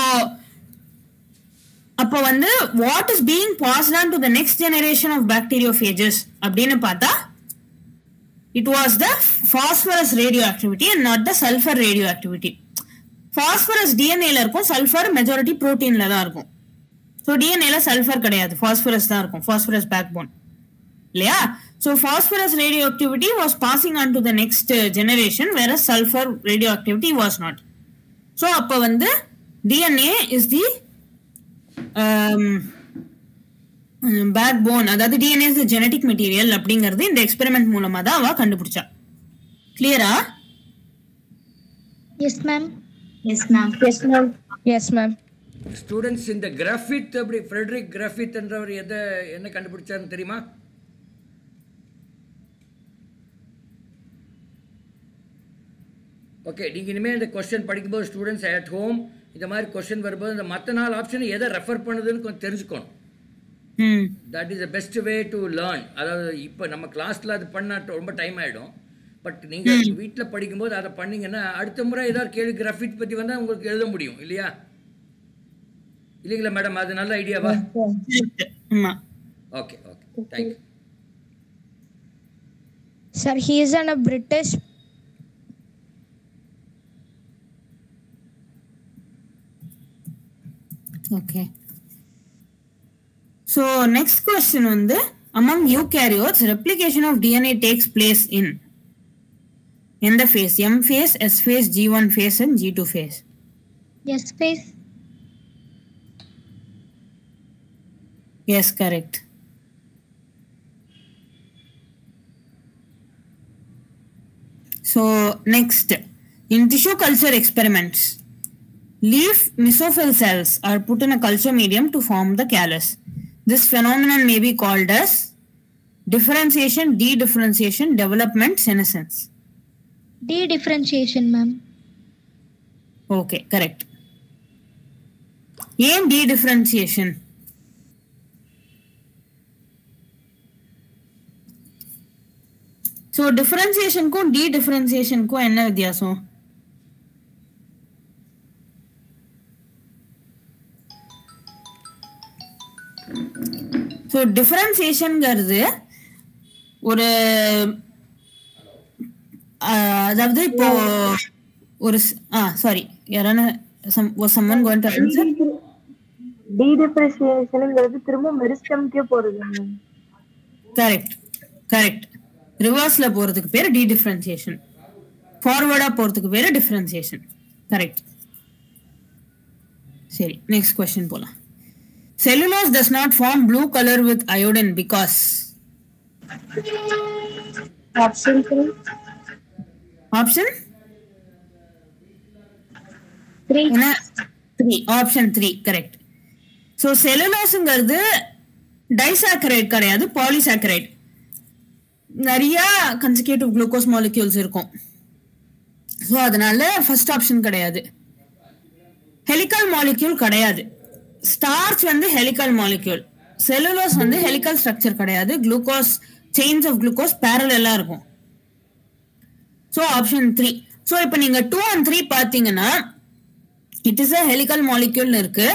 Speaker 1: அப்போ வந்து what is being passed on to the next generation of bacteriophages அப்படின்னு பார்த்தா it was the phosphorus radioactivity and not the sulfur radioactivity. phosphorus DNA ல இருக்கும், sulfur majority protein ல தான் இருக்கும். so DNA ல sulfur கிடையாது, phosphorus தான் இருக்கும், phosphorus backbone இல்லையா? so phosphorus radioactivity was passing on to the next generation whereas sulfur radioactivity was not. so அப்ப வந்து DNA is the backbone, அதாவது டிஎன்ஏ இஸ் ஜெனடிக் மெட்டீரியல் அப்படிங்கிறது இந்த எக்ஸ்பெரிமெண்ட் மூலமா தான் அவ கண்டுபிடிச்சா. கிளியரா?
Speaker 3: Yes, ma'am.
Speaker 5: Yes ma'am.
Speaker 4: Yes, ma'am.
Speaker 3: Yes, ma'am.
Speaker 2: Students இந்த கிராஃபித் அப்படி ஃப்ரெட்ரிக் கிராஃபித் என்றவர் என்ன கண்டுபிடிச்சாருன்னு தெரியுமா? ஓகே, நீங்கள் இனிமேல் இந்த கொஸ்டின் படிக்கும்போது ஸ்டூடெண்ட்ஸ் அட் ஹோம் இந்த மாதிரி கொஸ்டின் வரும்போது இந்த மற்ற 4 ஆப்ஷன் எதை ரெஃபர் பண்ணுதுன்னு கொஞ்சம் தெரிஞ்சுக்கணும். That is the best way to learn. அதாவது இப்போ நம்ம கிளாஸில் அது பண்ண ரொம்ப டைம் ஆகிடும். பட் நீங்கள் வீட்டில் படிக்கும்போது அதை பண்ணீங்கன்னா அடுத்த முறை ஏதாவது கேள்வி கிராஃபிக் பற்றி வந்தால் உங்களுக்கு எழுத முடியும் இல்லையா? இல்லைங்களா மேடம்? அது நல்ல ஐடியாவா? Okay okay, thank you.
Speaker 3: Sir, he is a British.
Speaker 1: Okay. So next question வந்து among eukaryotes replication of DNA takes place in எந்த phase? M phase, S phase, G1 phase and G2 phase.
Speaker 3: Yes, phase.
Speaker 1: Yes, correct. So next, in tissue culture experiments, leaf mesophyll cells are put in a culture medium to form the callus. This phenomenon may be called as differentiation, de-differentiation, development, senescence.
Speaker 3: De-differentiation, ma'am.
Speaker 1: Okay, correct. ஏன் de-differentiation? So differentiationக்கும் de-differentiationக்கும் என்ன வித்தியாசம்? So டிஃபரன்சியேஷன்ங்கிறது ஒரு அதாவது இப்போ ஒரு sorry யாரான someone going to answer?
Speaker 4: டீடிஃபரன்ஷியேஷன்ங்கிறது திரும்ப மெரிஸ்டம்க்கே போறது.
Speaker 1: கரெக்ட். ரிவர்ஸ்ல போறதுக்கு பேரு டீடிஃபரன்சியேஷன், ஃபார்வர்டா போறதுக்கு பேரு டிஃபரன்சியேஷன். கரெக்ட். சரி, நெக்ஸ்ட் क्वेश्चन போலாம். Cellulose does not form blue color with iodine because
Speaker 4: Option 3.
Speaker 1: Option 3 correct. So cellulose disaccharide கிடையாது, பாலிசாக்கரைட். நிறைய கன்செக்யூட்டிவ் குளுக்கோஸ் மாலிக்யூல்ஸ் இருக்கும். ஸோ அதனால ஃபர்ஸ்ட் ஆப்ஷன் கிடையாது. ஹெலிக்கல் மாலிக்யூல் கிடையாது. Starch helical molecule, cellulose helical structure கிடையாது. Glucose chains of glucose பேரலலா இருக்கும். So option 3. So இப்போ நீங்க 2 and 3 பார்த்தீங்கன்னா it is a helical molecule இருக்கு.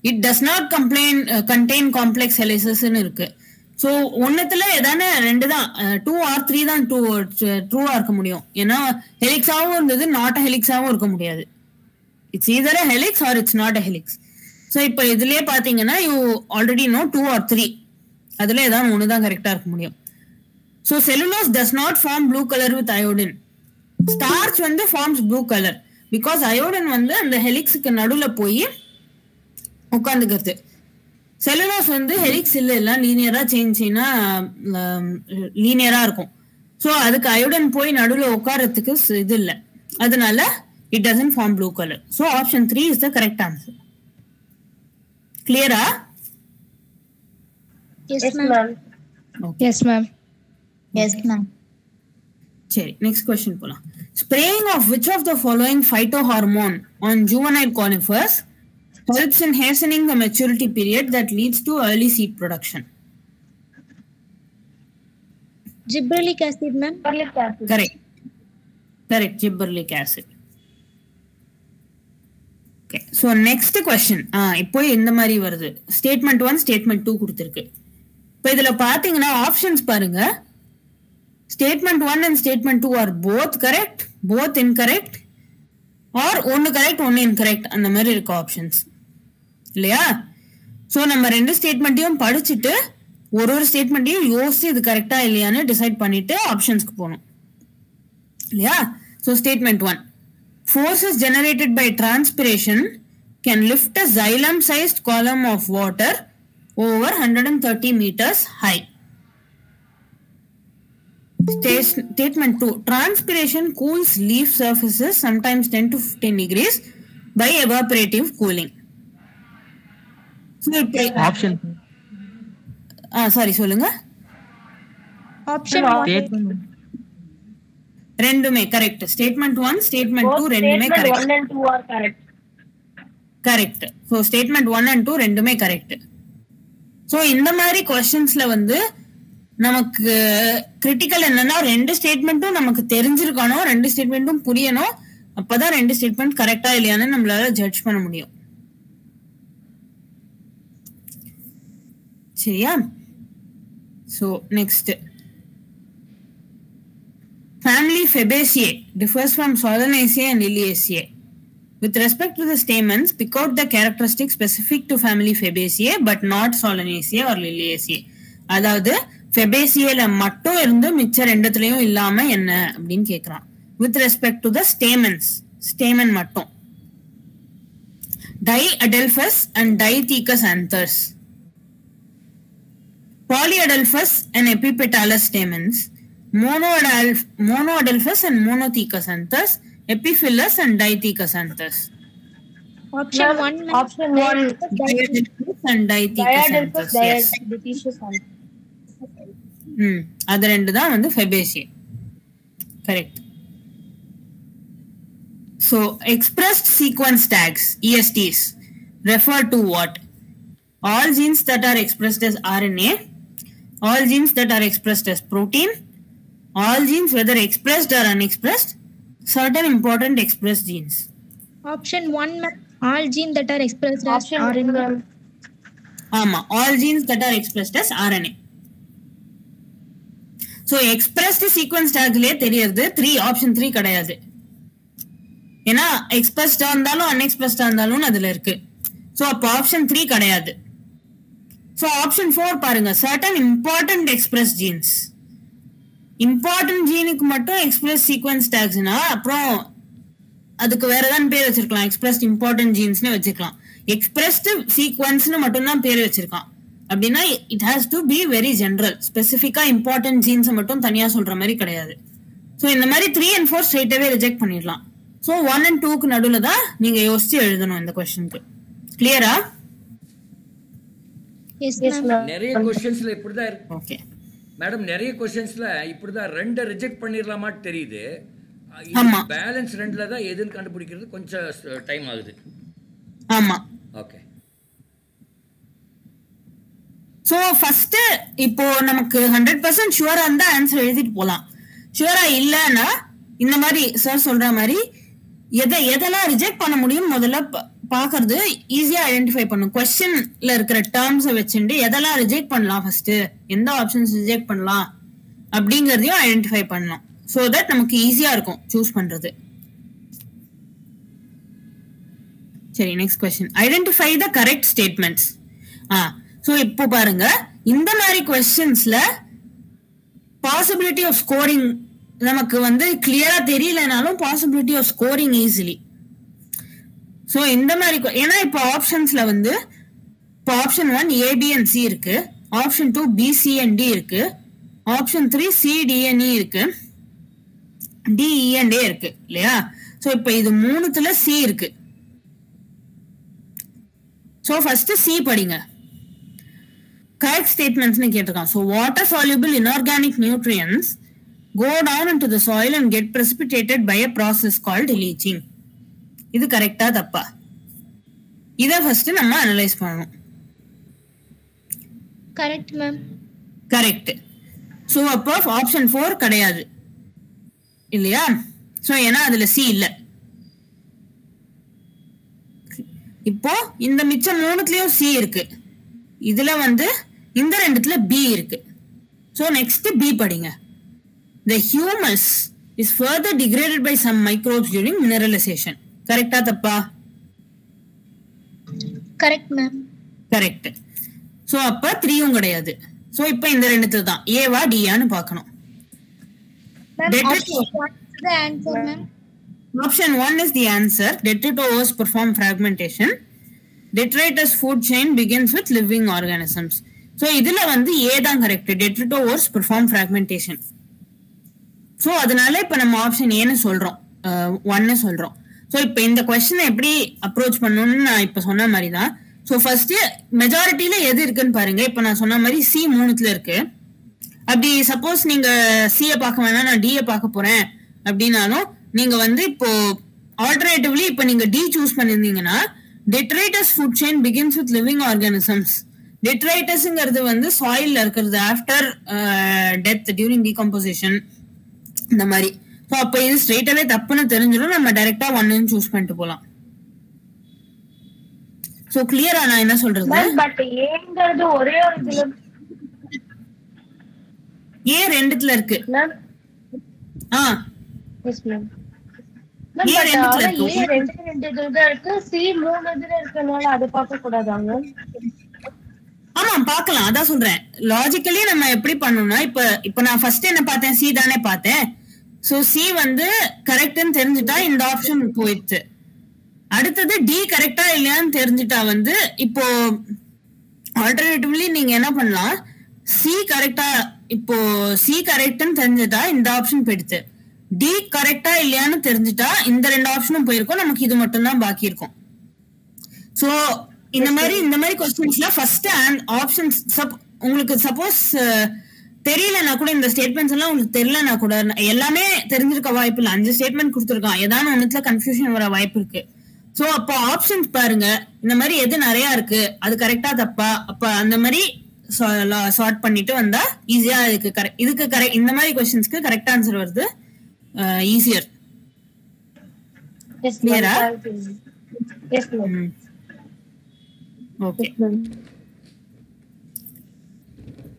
Speaker 1: It does not contain complex ஹெலிசஸ்ன்னு இருக்கு. ஸோ ஒன்னுத்துல ஏதான 2 தான், 2 or 3 தான் ட்ரூவா இருக்க முடியும். ஏன்னா ஹெலிக்ஸாவும் இருந்தது, நாட் அ ஹெலிக்ஸாவும் இருக்க முடியாது. It's either a helix or it's not a helix. So இப்போ இதுலயே பாத்தீங்கன்னா யூ ஆல்ரெடி நோ 2 or 3, அதுல ஏதாவது ஒன்று தான் கரெக்டா இருக்க முடியும். So cellulose does not form blue colour with iodine. Starch forms blue colour because iodine அந்த ஹெலிக்ஸுக்கு நடுவுல போய் உட்காந்துக்கிறது. செல்லுலோஸ் ஹெலிக்ஸ் இல்ல லீனியரா செயின்னா லீனியரா இருக்கும். ஸோ அதுக்கு அயோடின் போய் நடுவுல உட்காரத்துக்கு இது இல்லை, அதனால it doesn't form blue color. So option 3 is the correct answer. Clear?
Speaker 3: Yes, ma'am.
Speaker 1: Okay.
Speaker 3: Yes, ma'am. Yes, ma'am.
Speaker 1: Cherry. Next question pola. Spraying of which of the following phytohormone on juvenile conifers helps in hastening the maturity period that leads to early seed production?
Speaker 3: Gibberellic acid, ma'am.
Speaker 1: Correct. Gibberellic acid. Okay. So next question. இப்போ இந்த மாதிரி வருது. Statement 1, Statement 2 கொடுத்திருக்கு. இப்போ இதுல பாத்தீங்கன்னா options பாருங்க. Statement 1 and Statement 2 are both correct, both incorrect, or ஒன்னு கரெக்ட் ஒன்னு இன்கரெக்ட், அந்த மாதிரி இருக்கு ஆப்ஷன்ஸ் இல்லையா? ஸோ நம்ம 2 ஸ்டேட்மெண்ட்டையும் படிச்சுட்டு ஒரு ஸ்டேட்மெண்ட்டையும் யோசிச்சு இது கரெக்டா இல்லையான்னு டிசைட் பண்ணிட்டு ஆப்ஷன்ஸ்க்கு போகணும் இல்லையா? So Statement 1. Forces generated by transpiration can lift a xylem-sized column of water over 130 meters high. Statement 2. Transpiration cools leaf surfaces sometimes 10 to 15 degrees by evaporative cooling.
Speaker 6: Option.
Speaker 1: Sorry, சொல்லுங்க.
Speaker 3: Option 1.
Speaker 1: ரெண்டுமே correct. Statement 1, Statement 2 ரெண்டுமே correct.
Speaker 4: 1 and 2 are correct.
Speaker 1: Correct. So Statement 1 and 2 ரெண்டுமே correct. So இந்த மாதிரி கொஸ்டின்ஸ்ல நமக்கு critical என்னன்னா 2 ஸ்டேட்மெண்ட்டும் நமக்கு தெரிஞ்சிருக்கணும், 2 ஸ்டேட்மெண்ட்டும் புரியணும். அப்பதான் 2 ஸ்டேட்மெண்ட் கரெக்டா இல்லையான்னு நம்மளால ஜட்ஜ் பண்ண முடியும். சரியா? So next, family Fabaceae differs from Solanaceae and Liliaceae. With respect to the stamens, pick out the characteristics specific to family Fabaceae but not Solanaceae or Liliaceae. அதாவது Fabaceae மட்டும் இருந்து மிச்ச ரெண்டுத்துலயும் இல்லாம என்ன அப்படின்னு கேக்குறான். With respect to the stamens, stamen மட்டும். Diadelphous and Dithecus anthers. Polyadelphous and epipetalous stamens. monoadelphous and monothecasanthus, epiphyllous and dithecasanthus.
Speaker 3: Option 1, ma'am.
Speaker 4: Option 1.
Speaker 1: Diadelphous and dithecasanthus. Yes.
Speaker 4: Diadelphous.
Speaker 1: அது ரெண்டு தான் வந்து Fabaceae. Correct. So expressed sequence tags, ESTs, refer to what? All genes that are expressed as RNA, all genes that are expressed as protein, all genes whether expressed or unexpressed, certain important expressed genes.
Speaker 3: Option 1, ma'am. All genes that are expressed as
Speaker 4: Option
Speaker 3: RNA.
Speaker 4: 1.
Speaker 1: ஆமா, all genes that are expressed as RNA. So expressed sequence tagலயே தெரியுது 3 option 3 கிடையாது. ஏன்னா எக்ஸ்பிரஸ்டா இருந்தாலும் அன்எக்ஸ்பிரஸ்டா இருந்தாலும் அதுல இருக்கு. So அப்ப option 3 கிடையாது. சோ ஆப்ஷன் 4 பாருங்க, certain important expressed genes. Important ஜீனுக்கு மட்டும் எக்ஸ்பிரஸ் சீக்வன்ஸ் டேக்ஸ்னா அப்புறம் அதுக்கு வேற ஏதாவது பேர் வச்சிருக்கலாம். எக்ஸ்பிரஸ்ட் இம்பார்ட்டன்ட் ஜீன்ஸ்னு வச்சுக்கலாம். எக்ஸ்பிரஸ்ட் சீக்வன்ஸ்னு மட்டும் தான் பேர் வச்சிருக்கான். அப்படின்னா it has to be very general. ஸ்பெசிஃபிக்கா இம்பார்ட்டன்ட் ஜீன்ஸை மட்டும் தனியா சொல்ற மாதிரி கிடையாது. ஸோ இந்த மாதிரி 3 and 4 ஸ்ட்ரைட்டாவே ரிஜெக்ட் பண்ணிடலாம். ஸோ 1 and 2க்கு நடுவில் தான் நீங்க யோசிச்சு எழுதணும் இந்த கொஸ்டினுக்கு. கிளியரா?
Speaker 3: Yes, ma'am.
Speaker 2: நிறைய क्वेश्चंसல இப்படி தான் இருக்கு.
Speaker 1: ஓகே
Speaker 2: மேடம், நிறைய क्वेश्चंसல இப்படி தான் ரெண்டை ரிஜெக்ட் பண்ணிரலாமா தெரியுது.
Speaker 1: ஆமா.
Speaker 2: பேலன்ஸ் ரெண்டுல தான் எதுன்னு கண்டுபிடிக்கிறது கொஞ்சம் டைம் ஆகுது.
Speaker 1: ஆமா.
Speaker 2: ஓகே.
Speaker 1: சோ ஃபர்ஸ்ட் இப்போ நமக்கு 100% ஷுவரா இருந்தா ஆன்சர் எழுதிட்டு போலாம். ஷுவரா இல்லன்னா இந்த மாதிரி சார் சொல்ற மாதிரி எதெல்லாம் ரிஜெக்ட் பண்ண முடியும் முதல்ல பாக்குறது ஈஸியா ஐடென்டிஃபை பண்ணும். क्वेश्चनல இருக்கிற டேர்ம்ஸை வச்சுட்டு எதெல்லாம் ரிஜெக்ட் பண்ணலாம், ஃபர்ஸ்ட் எந்த ஆப்ஷன்ஸ் ரிஜெக்ட் பண்ணலாம் அப்படிங்கறதையும் ஐடென்டிஃபை பண்ணலாம். சோ தட் நமக்கு ஈஸியா இருக்கும் சூஸ் பண்றது. சரி, next question. Identify the correct statements. So இப்போ பாருங்க, இந்த மாதிரி கொஸ்டின்ஸ்ல பாசிபிலிட்டி ஆஃப் ஸ்கோரிங் நமக்கு வந்து கிளியரா தெரியலனாலும் possibility of scoring easily. So இந்த மாதிரி ஏன்னா இப்போ ஆப்ஷன்ஸ்ல வந்து இப்போ ஆப்ஷன் 1 AB and C இருக்கு, ஆப்ஷன் 2 BC and D இருக்கு, ஆப்ஷன் 3 CD and E இருக்கு, DE and A இருக்கு இல்லையா? சோ இப்போ இது மூணுத்துல C இருக்கு. சோ ஃபர்ஸ்ட் C படிங்க. கரெக்ட் ஸ்டேட்மெண்ட்ஸ்னு கேட்டிருக்கான். So water soluble inorganic nutrients go down into the soil and get precipitated by a process called leaching. இது கரெக்டா தப்பா? இத ஃபர்ஸ்ட் நம்ம அனலைஸ் பண்ணணும்.
Speaker 3: Correct ma'am.
Speaker 1: கரெக்ட். சோ அப்போ ஆப்ஷன் 4 கிடையாது இல்லையா? சோ ஏன்னா அதுல C இல்ல. இப்போ இந்த மிச்சம் மூணுத்துலயும் C இருக்கு, இதுல வந்து இந்த ரெண்டுத்துல B இருக்கு. சோ நெக்ஸ்ட் B படிங்க. The humus is further degraded by some microbes during mineralization. கரெக்டா தப்பா?
Speaker 3: Correct ma'am.
Speaker 1: கரெக்ட். சோ அப்ப 3யும் கிடையாது. சோ இப்போ இந்த ரெண்டுத்துல தான் ஏவா டியான்னு பார்க்கணும்.
Speaker 3: The answer ma'am.
Speaker 1: Option 1 is the answer. Detritivores perform fragmentation. Detritus food chain begins with living organisms. So இதுல வந்து A தான் correct. Detritivores perform fragmentation. So அதனால இப்ப நம்ம ஆப்ஷன் ஏன்னு சொல்றோம், 1 சொல்றோம். சோ இப்ப இந்த क्वेश्चन எப்படி அப்ரோச் பண்ணணும்னு நான் இப்ப சொன்ன மாதிரி தான். சோ ஃபர்ஸ்ட் மெஜாரிட்டில எது இருக்குன்னு பாருங்க. இப்ப நான் சொன்ன மாதிரி C மூணுத்துல இருக்கு. அப்படி சப்போஸ் நீங்க C பார்க்க வேணாம், நான் D பார்க்க போறேன் அப்படின்னாலும் நீங்க வந்து இப்போ ஆல்டர்னேட்டிவ்லி இப்ப நீங்க D சூஸ் பண்ணிருந்தீங்கன்னா detritus food chain begins with living organisms. detritusங்கிறது வந்து சாயில்ல இருக்கிறது ஆஃப்டர் டெத் டியூரிங் டீகம்போசிஷன் இந்த மாதிரி. சோ அப்ப இது ஸ்ட்ரைட்டாவே தப்புன்னு தெரிஞ்சிடும், நம்ம டைரக்டா 1 சூஸ் பண்ணிட்டு போலாம். சோ கிளியரா நான் என்ன சொல்றது?
Speaker 4: பட் ஏங்கிறது ஒரே ஒரு இதுல
Speaker 1: ஏ ரெண்டுத்துல இருக்கு.
Speaker 4: Ma'am yes ma'am.
Speaker 1: ஏ ரெண்டுத்துல இருக்கு.
Speaker 4: ஏ ரெண்டு இதுல இருக்கு, சி 3 இதுல இருக்கனால அது பார்க்க கூடாதாங்க?
Speaker 1: ஆமா பார்க்கலாம், அதான் சொல்றேன். லாஜிக்கலி நம்ம எப்படி பண்ணணும்னா இப்ப நான் ஃபர்ஸ்ட் என்ன பார்த்தேன், சி தானே பார்த்தேன். சோ சி வந்து கரெக்ட்னு தெரிஞ்சுட்டா இந்த ஆப்ஷன் போயிடுச்சு. அடுத்தது டி கரெக்டா இல்லையான்னு தெரிஞ்சுட்டா வந்து இப்போ ஆல்டர்னேட்டிவ்லி நீங்க என்ன பண்ணலாம், சி கரெக்டா இப்போ சி கரெக்ட்னு தெரிஞ்சுட்டா இந்த ஆப்ஷன் போயிடுது, டி கரெக்டா இல்லையான்னு தெரிஞ்சுட்டா இந்த 2 ஆப்ஷனும் போயிருக்கும், நமக்கு இது மட்டும் தான் பாக்கி இருக்கும். சோ இந்த மாதிரி क्वेश्चंसல ஃபர்ஸ்ட் ஆப்ஷன்ஸ் உங்களுக்கு சப்போஸ் தெரியலனா கூட, இந்த ஸ்டேட்மெண்ட்ஸ் எல்லாம் உங்களுக்கு தெரியலனா கூட, எல்லாமே தெரிஞ்சிருக்க வாய்ப்பு இல்ல. 5 ஸ்டேட்மெண்ட் கொடுத்திருக்கான், ஏதாவது ஒண்ணுத்துல கன்ஃபியூஷன் வர வாய்ப்பு இருக்கு. சோ அப்போ ஆப்ஷன்ஸ் பாருங்க, இந்த மாதிரி எது நிறைய இருக்கு, அது கரெக்டா தப்பா, அப்ப அந்த மாதிரி சார்ட் பண்ணிட்டு வந்தா ஈஸியா இதுக்கு கரெக்ட், இந்த மாதிரி क्वेश्चंसக்கு கரெக்ட் ஆன்சர் வருது ஈஸியர். கிளியரா?
Speaker 4: Yes ma'am.
Speaker 1: Okay.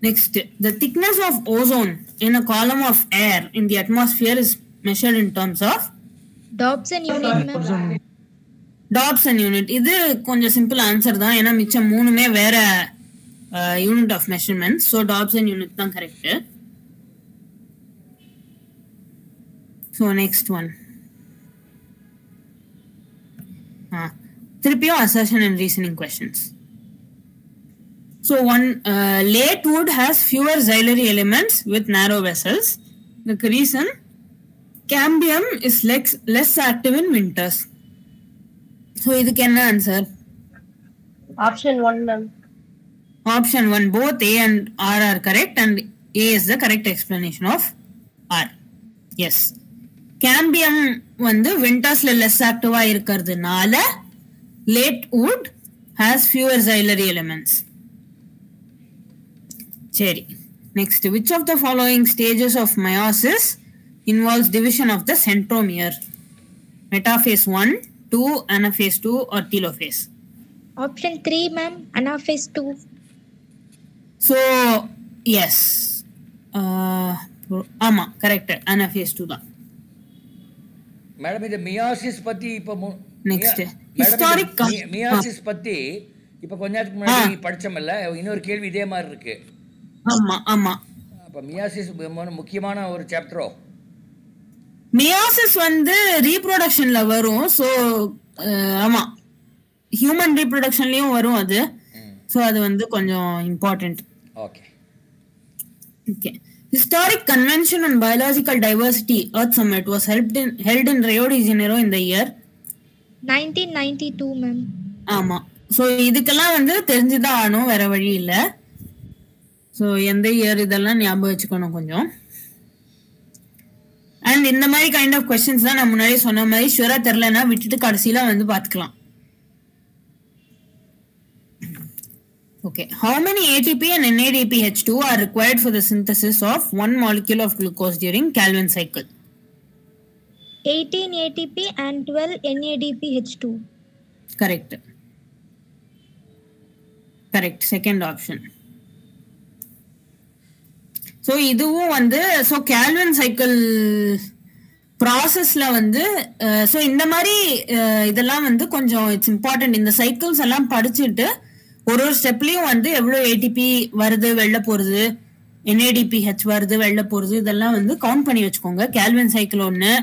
Speaker 1: Next, the thickness of ozone in a column of air in the atmosphere is measured in terms of
Speaker 3: Dobson unit, ma'am.
Speaker 1: Dobson unit. இது கொஞ்சம் சிம்பிள் ஆன்சர் தான், ஏன்னா மிச்சம் 3மே வேற unit of measurement. So Dobson unit தான் correct. So next one, திருப்பியும் assertion and reasoning questions. So one, late wood has fewer xylary elements with narrow vessels. The reason, cambium is less active in winters. So இதுக்கு என்ன answer?
Speaker 4: Option 1 ma'am.
Speaker 1: Option 1, both A and R are correct and A is the correct explanation of R. Yes. Cambium வந்து wintersல less active-ஆ இருக்கிறதுனால late wood has fewer xylary elements. சரி, next, which of the following stages of meiosis involves division of the centromere? Metaphase 1, 2, anaphase 2 or telophase?
Speaker 3: Option 3, ma'am. Anaphase 2.
Speaker 1: So yes, ஆமா correct, anaphase 2 தான்.
Speaker 2: Madam இந்த meiosis பத்தி இப்ப
Speaker 1: next historic
Speaker 2: meiosis பத்தி இப்ப கொஞ்ச நேரத்துக்கு முன்னாடி படிச்சோம்ல, இன்னொரு கேள்வி இதே மாதிரி இருக்கு.
Speaker 1: ஆமா ஆமா,
Speaker 2: அப்ப மியாசிஸ் முக்கியமான ஒரு சாப்டரோ?
Speaker 1: மியாசிஸ் வந்து ரீப்ரொடக்ஷன்ல வரும். சோ ஆமா, ஹியூமன் ரீப்ரொடக்ஷன்லயும் வரும் அது. சோ அது வந்து கொஞ்சம் important.
Speaker 2: Okay
Speaker 1: okay. Historic Convention on Biological Diversity Earth Summit was held in Rio de Janeiro in the year
Speaker 3: 1992, ma'am.
Speaker 1: ஆமா. சோ இதுக்கெல்லாம் வந்து தெரிஞ்சுதான் ஆகணும், வேற வழி இல்ல. சோ எந்த இயர் இதெல்லாம் ஞாபகம் வச்சுக்கணும் கொஞ்சம். அண்ட் இந்த மாதிரி கைண்ட் ஆஃப் क्वेश्चंस தான் நான் முன்னாடி சொன்ன மாதிரி ஷூரா தெரியலனா விட்டுட்டு கடைசியில வந்து பாத்துக்கலாம். Okay, how many ATP and NADPH2 are required for the synthesis of one molecule of glucose during Calvin cycle?
Speaker 3: 18 ATP and 12 NADPH2.
Speaker 1: Correct. Correct, second option. So இதுவும் வந்து so Calvin cycle ப்ராசஸ்ல வந்து so இந்த மாதிரி இதெல்லாம் வந்து கொஞ்சம் it's important. இந்த சைக்கிள்ஸ் எல்லாம் படிச்சுட்டு ஒரு ஸ்டெப்லயும் வந்து எவ்வளவு ஏடிபி வருது வெளில போறது, NADPH வருது வெளில போறது, இதெல்லாம் வந்து கவுண்ட் பண்ணி வச்சுக்கோங்க. கேல்வின் சைக்கிள் ஒன்று,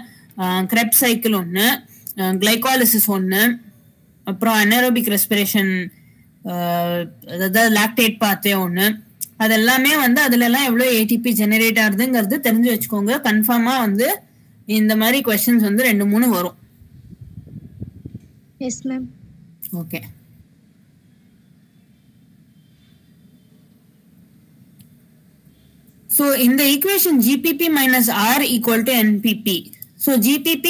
Speaker 1: கிரெப்ஸ் சைக்கிள் ஒன்று, கிளைகாலிசிஸ் ஒன்று, அப்புறம் அனேரோபிக் ரெஸ்பிரேஷன் அதாவது லாக்டேட் பாத்தே ஒன்று. அதெல்லாமே வந்து அதுல எல்லாம் எவ்வளவு ஏடிபி ஜெனரேட் ஆகுதுங்கிறது தெரிஞ்சு வச்சுக்கோங்க. கன்ஃபார்மா வந்து இந்த மாதிரி क्वेश्चंस வந்து 2-3 வரும்.
Speaker 3: S ma'am.
Speaker 1: Okay. So in the equation GPP minus R equal to NPP. So GPP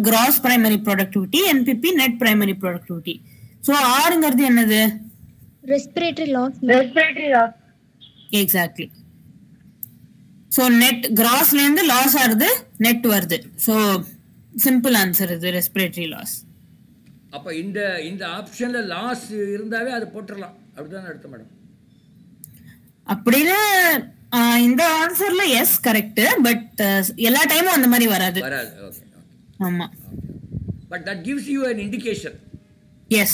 Speaker 1: gross primary productivity, NPP net primary productivity. So R என்னது?
Speaker 3: Respiratory loss.
Speaker 4: Respiratory loss.
Speaker 1: Exactly. So net gross லேந்து loss ஆறுது, net வருது. So simple answer இது respiratory loss.
Speaker 2: அப்ப இந்த ஆப்ஷன்ல loss இருந்தாவே அது போட்டுறலாம், அப்படிதான் அர்த்தம் மேடம்? அப்படினா
Speaker 1: இந்த ஆன்சர்ல எஸ் கரெக்ட், பட் எல்லா டைமும் அந்த மாதிரி வராது.
Speaker 2: ஓகே
Speaker 1: ஆமா,
Speaker 2: but that gives you an indication.
Speaker 1: Yes,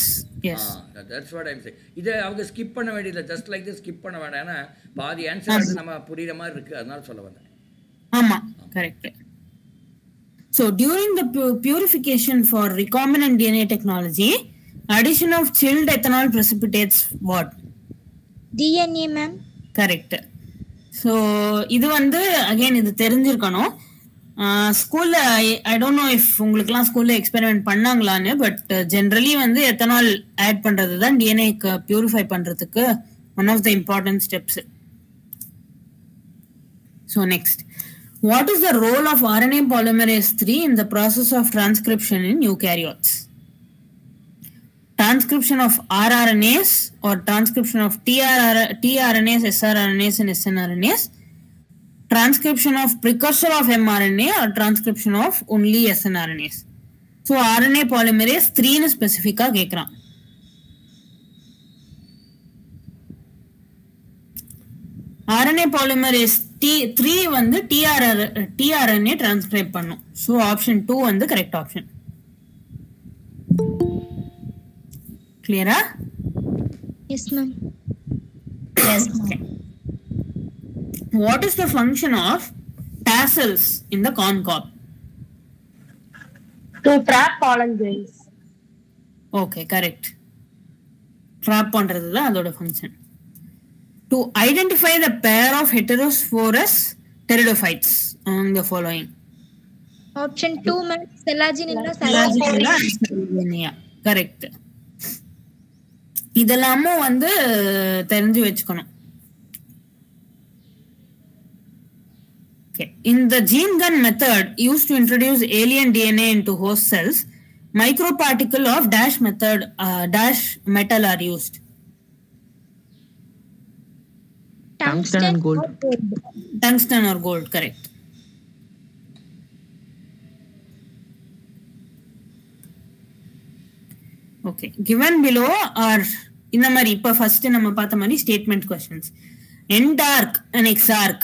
Speaker 1: yes.
Speaker 2: That's what I'm saying. இத அவங்க ஸ்கிப் பண்ண வேண்டியது, ஜஸ்ட் லைக் திஸ் ஸ்கிப் பண்ண வேண்டாம்னா பாதி ஆன்சர் வந்து நம்ம புரியுற மாதிரி இருக்கு, அதனால சொல்ல வந்தேன்.
Speaker 1: ஆமா correct. So during the purification for recombinant DNA technology, addition of chilled ethanol precipitates what?
Speaker 3: DNA, ma'am.
Speaker 1: Correct. So இது வந்து அகைன் இது தெரிஞ்சிருக்கணும். ஸ்கூல்ல ஐ டோன்ட் நோ இஃப் உங்களுக்குலாம் ஸ்கூல்ல எக்ஸ்பெரிமெண்ட் பண்ணாங்களான்னு, பட் ஜென்ரலி வந்து எத்தனால் ஆட் பண்றது தான் டிஎன்ஏக்கு பியூரிஃபை பண்றதுக்கு one of the important steps. So next, what is the role of RNA polymerase 3 in the process of transcription in eukaryotes? Transcription of rRNAs or transcription of tRNAs, sRNAs and snRNAs, transcription of precursor of mRNA or transcription of only snRNAs. So RNA polymerase 3 னு ஸ்பெசிஃபிக்கா கேக்குறான். RNA polymerase T3 வந்து tRNA transcribe பண்ணும். So option 2 வந்து correct option. Clear?
Speaker 3: Yes, ma'am.
Speaker 1: Yes. Okay. What is the function of tassels in the corn cob?
Speaker 4: To trap pollen grains.
Speaker 1: Okay, correct. Trap பண்றது தான் அதோட function. To identify the pair of heterosporous pteridophytes among the following.
Speaker 3: Option 2, ma'am. Selaginella
Speaker 1: Selaginella Selaginella. Correct. இதெல்லாமும் வந்து தெரிஞ்சு வச்சுக்கணும். Okay. In the gene gun method used to introduce alien DNA into host cells, microparticle of dash metal are used.
Speaker 6: Tungsten and gold.
Speaker 1: Tungsten or gold, correct. Okay, given below are இந்த மாதிரி இப்ப first நம்ம பார்த்த மாதிரி statement questions. Endarc and exarch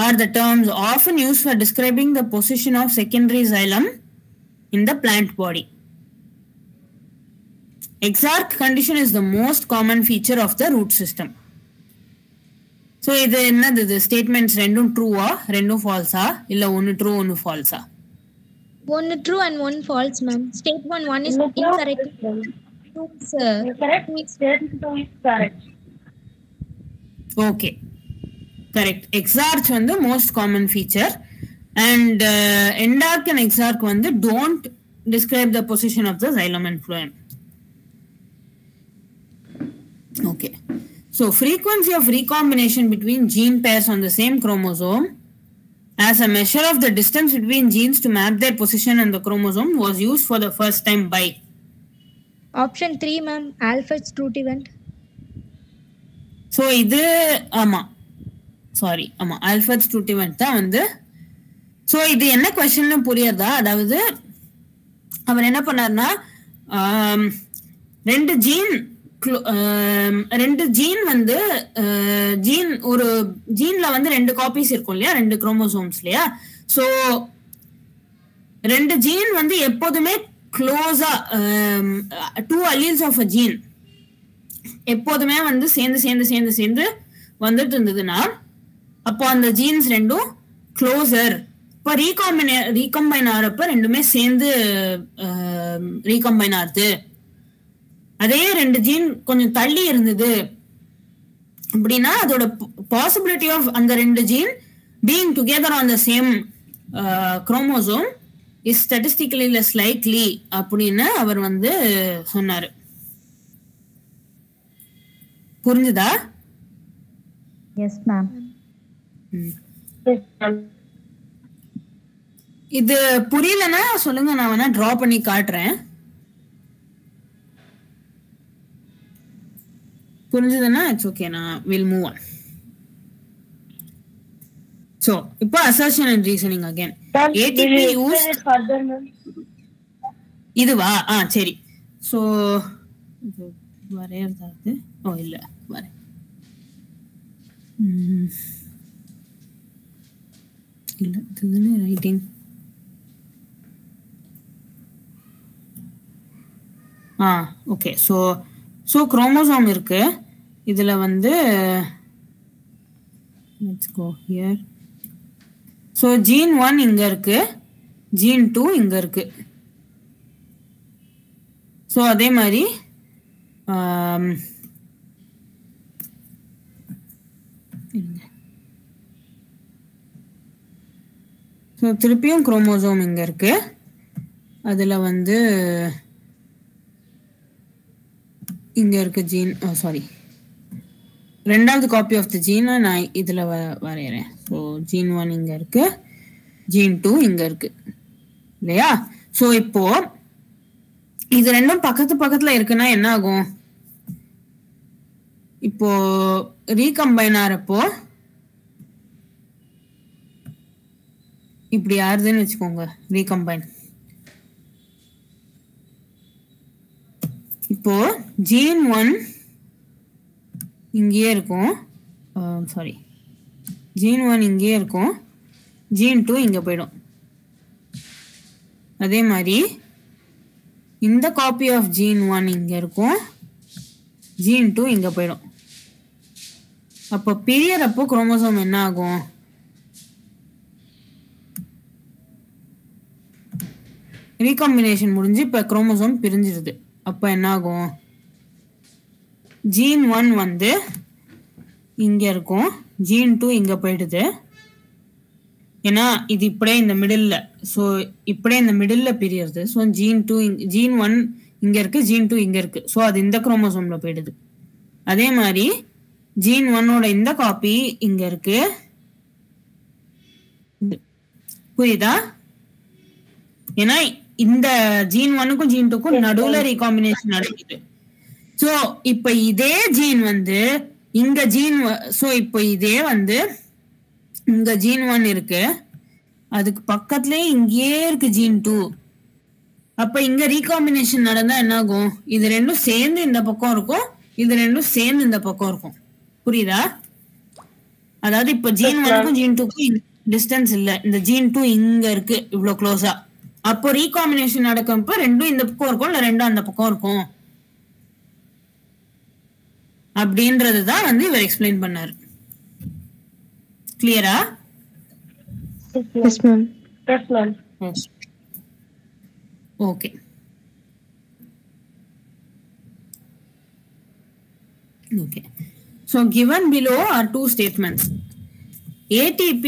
Speaker 1: are the terms often used for describing the position of secondary xylem in the plant body. Exarch condition is the most common feature of the root system. So இது என்னது, இது statements ரெண்டும் ட்ரூவா ரெண்டும் ஃபால்ஸா இல்ல ஒன்னு true ஒன்னு ஃபால்ஸா?
Speaker 3: One true and one false, ma'am. Statement 1 is incorrect. Two is
Speaker 4: Correct. Statement 2 is correct.
Speaker 1: Okay, correct. Exarch வந்து most common feature and endarc and exarch வந்து don't describe the position of the xylem and phloem. Okay, so frequency of recombination between gene pairs on the same chromosome as a measure of the distance between genes to map their position on the chromosome was used for the first time by.
Speaker 3: Option 3, ma'am. Alfred's root event.
Speaker 1: So இது ஆமா sorry ஆமா Alfred's root event தான் வந்து. So இது என்ன கொஸ்டின்னு புரியுறதா? அதாவது அவர் என்ன பண்ணார்னா ரெண்டு ஜீன் வந்து ஒரு ஜீன்ல வந்து 2 காப்பீஸ் இருக்கும் இல்லையா, 2 குரோமோசோம்ஸ் இல்லையா. ஸோ 2 ஜீன் வந்து எப்போதுமே க்ளோஸா 2 alleles ஆஃப் அ ஜீன் எப்போதுமே வந்து சேர்ந்து வந்துட்டு இருந்ததுன்னா அப்போ அந்த ஜீன்ஸ் ரெண்டும் க்ளோசர். இப்போ ரீகம்பைன் ஆகிறப்ப ரெண்டுமே சேர்ந்து ரீகம்பைன் ஆகுது. அதே 2 ஜீன் கொஞ்சம் தள்ளி இருந்தது அப்படின்னா அதோட பாசிபிலிட்டி ஆஃப் அந்த 2 gene being together on the same chromosome is statistically less likely அப்படின்னு அவர் வந்து சொன்னாரு. புரிஞ்சுதா?
Speaker 7: Yes ma'am.
Speaker 1: இது புரியலன்னா சொல்லுங்க, நான் வேணா டிரா பண்ணி காட்டுறேன். புரிஞ்சதுன்னா இட்ஸ் ஓகே, நான் வில் மூவ் ஆன். சோ இப்போ assertion and reasoning again. ATP use இதுவா? சரி. சோ வரையறது இல்ல வர இல்ல இதுதானே ரைட்டிங். ஓகே. ஸோ குரோமோசோம் இருக்கு இதுல வந்து. Let's go here. So gene 1 இங்க இருக்கு, ஜீன் 2 இங்க இருக்கு. ஸோ அதே மாதிரி ஸோ திருப்பியும் குரோமோசோம் இங்கே இருக்கு. அதில் வந்து இங்கே இருக்கு ஜீன், சாரி ரெண்டாவது காப்பி ஆஃப் த ஜீனை நான் இதில் வரைகிறேன். ஸோ ஜீன் 1 இங்கே இருக்கு, ஜீன் 2 இங்கே இருக்கு இல்லையா? ஸோ இப்போ இது ரெண்டும் பக்கத்து பக்கத்தில் இருக்குன்னா என்ன ஆகும்? இப்போ ரீகம்பைன் ஆகிறப்போ இப்படி ஆறுதுன்னு வச்சுக்கோங்க. ரீகம்பைன் இப்போ ஜீன் 1 இங்கேயே இருக்கும், சாரி ஜீன் 1 இங்கேயே இருக்கும், ஜீன் 2 இங்கே போயிடும். அதே மாதிரி இந்த காப்பி ஆஃப் ஜீன் 1 இங்கே இருக்கும், ஜீன் 2 இங்கே போயிடும். அப்போ பிரியறப்போ குரோமோசோம் என்ன ஆகும்? ரீகாம்பினேஷன் முடிஞ்சு இப்போ குரோமோசோம் பிரிஞ்சிருது. அப்போ என்ன ஆகும்? ஜீன் 1 வந்து இங்கே இருக்கும், ஜீன் 2 இங்கே போயிடுது. ஏன்னா இது இப்படியே இந்த மிடில், ஸோ இப்படியே இந்த மிடில் பிரியுது. ஸோ ஜீன் 1 இங்கே இருக்கு, ஜீன் 2 இங்கே இருக்கு. ஸோ அது இந்த குரோமோசோமில் போயிடுது. அதே மாதிரி ஜீன் 1ஓட இந்த காப்பி இங்கே இருக்கு, புரியுதா? ஏன்னா இந்த ஜீன் 1க்கும் ஜீன் 2க்கும் நடுவில் ரீகாம்பினேஷன் நடக்குது. ஸோ இப்போ இதே ஜீன் வந்து இங்க ஜீன், ஸோ இப்போ இதே வந்து இங்க ஜீன் 1 இருக்கு, அதுக்கு பக்கத்துலயே இங்கேயே இருக்கு ஜீன் 2. அப்ப இங்க ரீகாம்பினேஷன் நடந்தா என்ன ஆகும்? இது ரெண்டும் சேர்ந்து இந்த பக்கம் இருக்கும், இது ரெண்டும் சேர்ந்து இந்த பக்கம் இருக்கும். புரியுதா? அதாவது இப்ப ஜீன் 1க்கும் ஜீன் 2க்கும் டிஸ்டன்ஸ் இல்ல, இந்த ஜீன் 2 இங்க இருக்கு இவ்வளவு க்ளோஸா. அப்போ ரீகாம்பினேஷன் நடக்கிறப்ப ரெண்டும் இந்த பக்கம் இருக்கும், இல்ல ரெண்டும் அந்த பக்கம் இருக்கும் அப்படின்றதுதான் வந்து இவர் எக்ஸ்பிளைன் பண்ணாரு. கிளியரா?
Speaker 4: Yes ma'am. Yes ma'am.
Speaker 1: Okay. Okay. So given below are two statements. ATP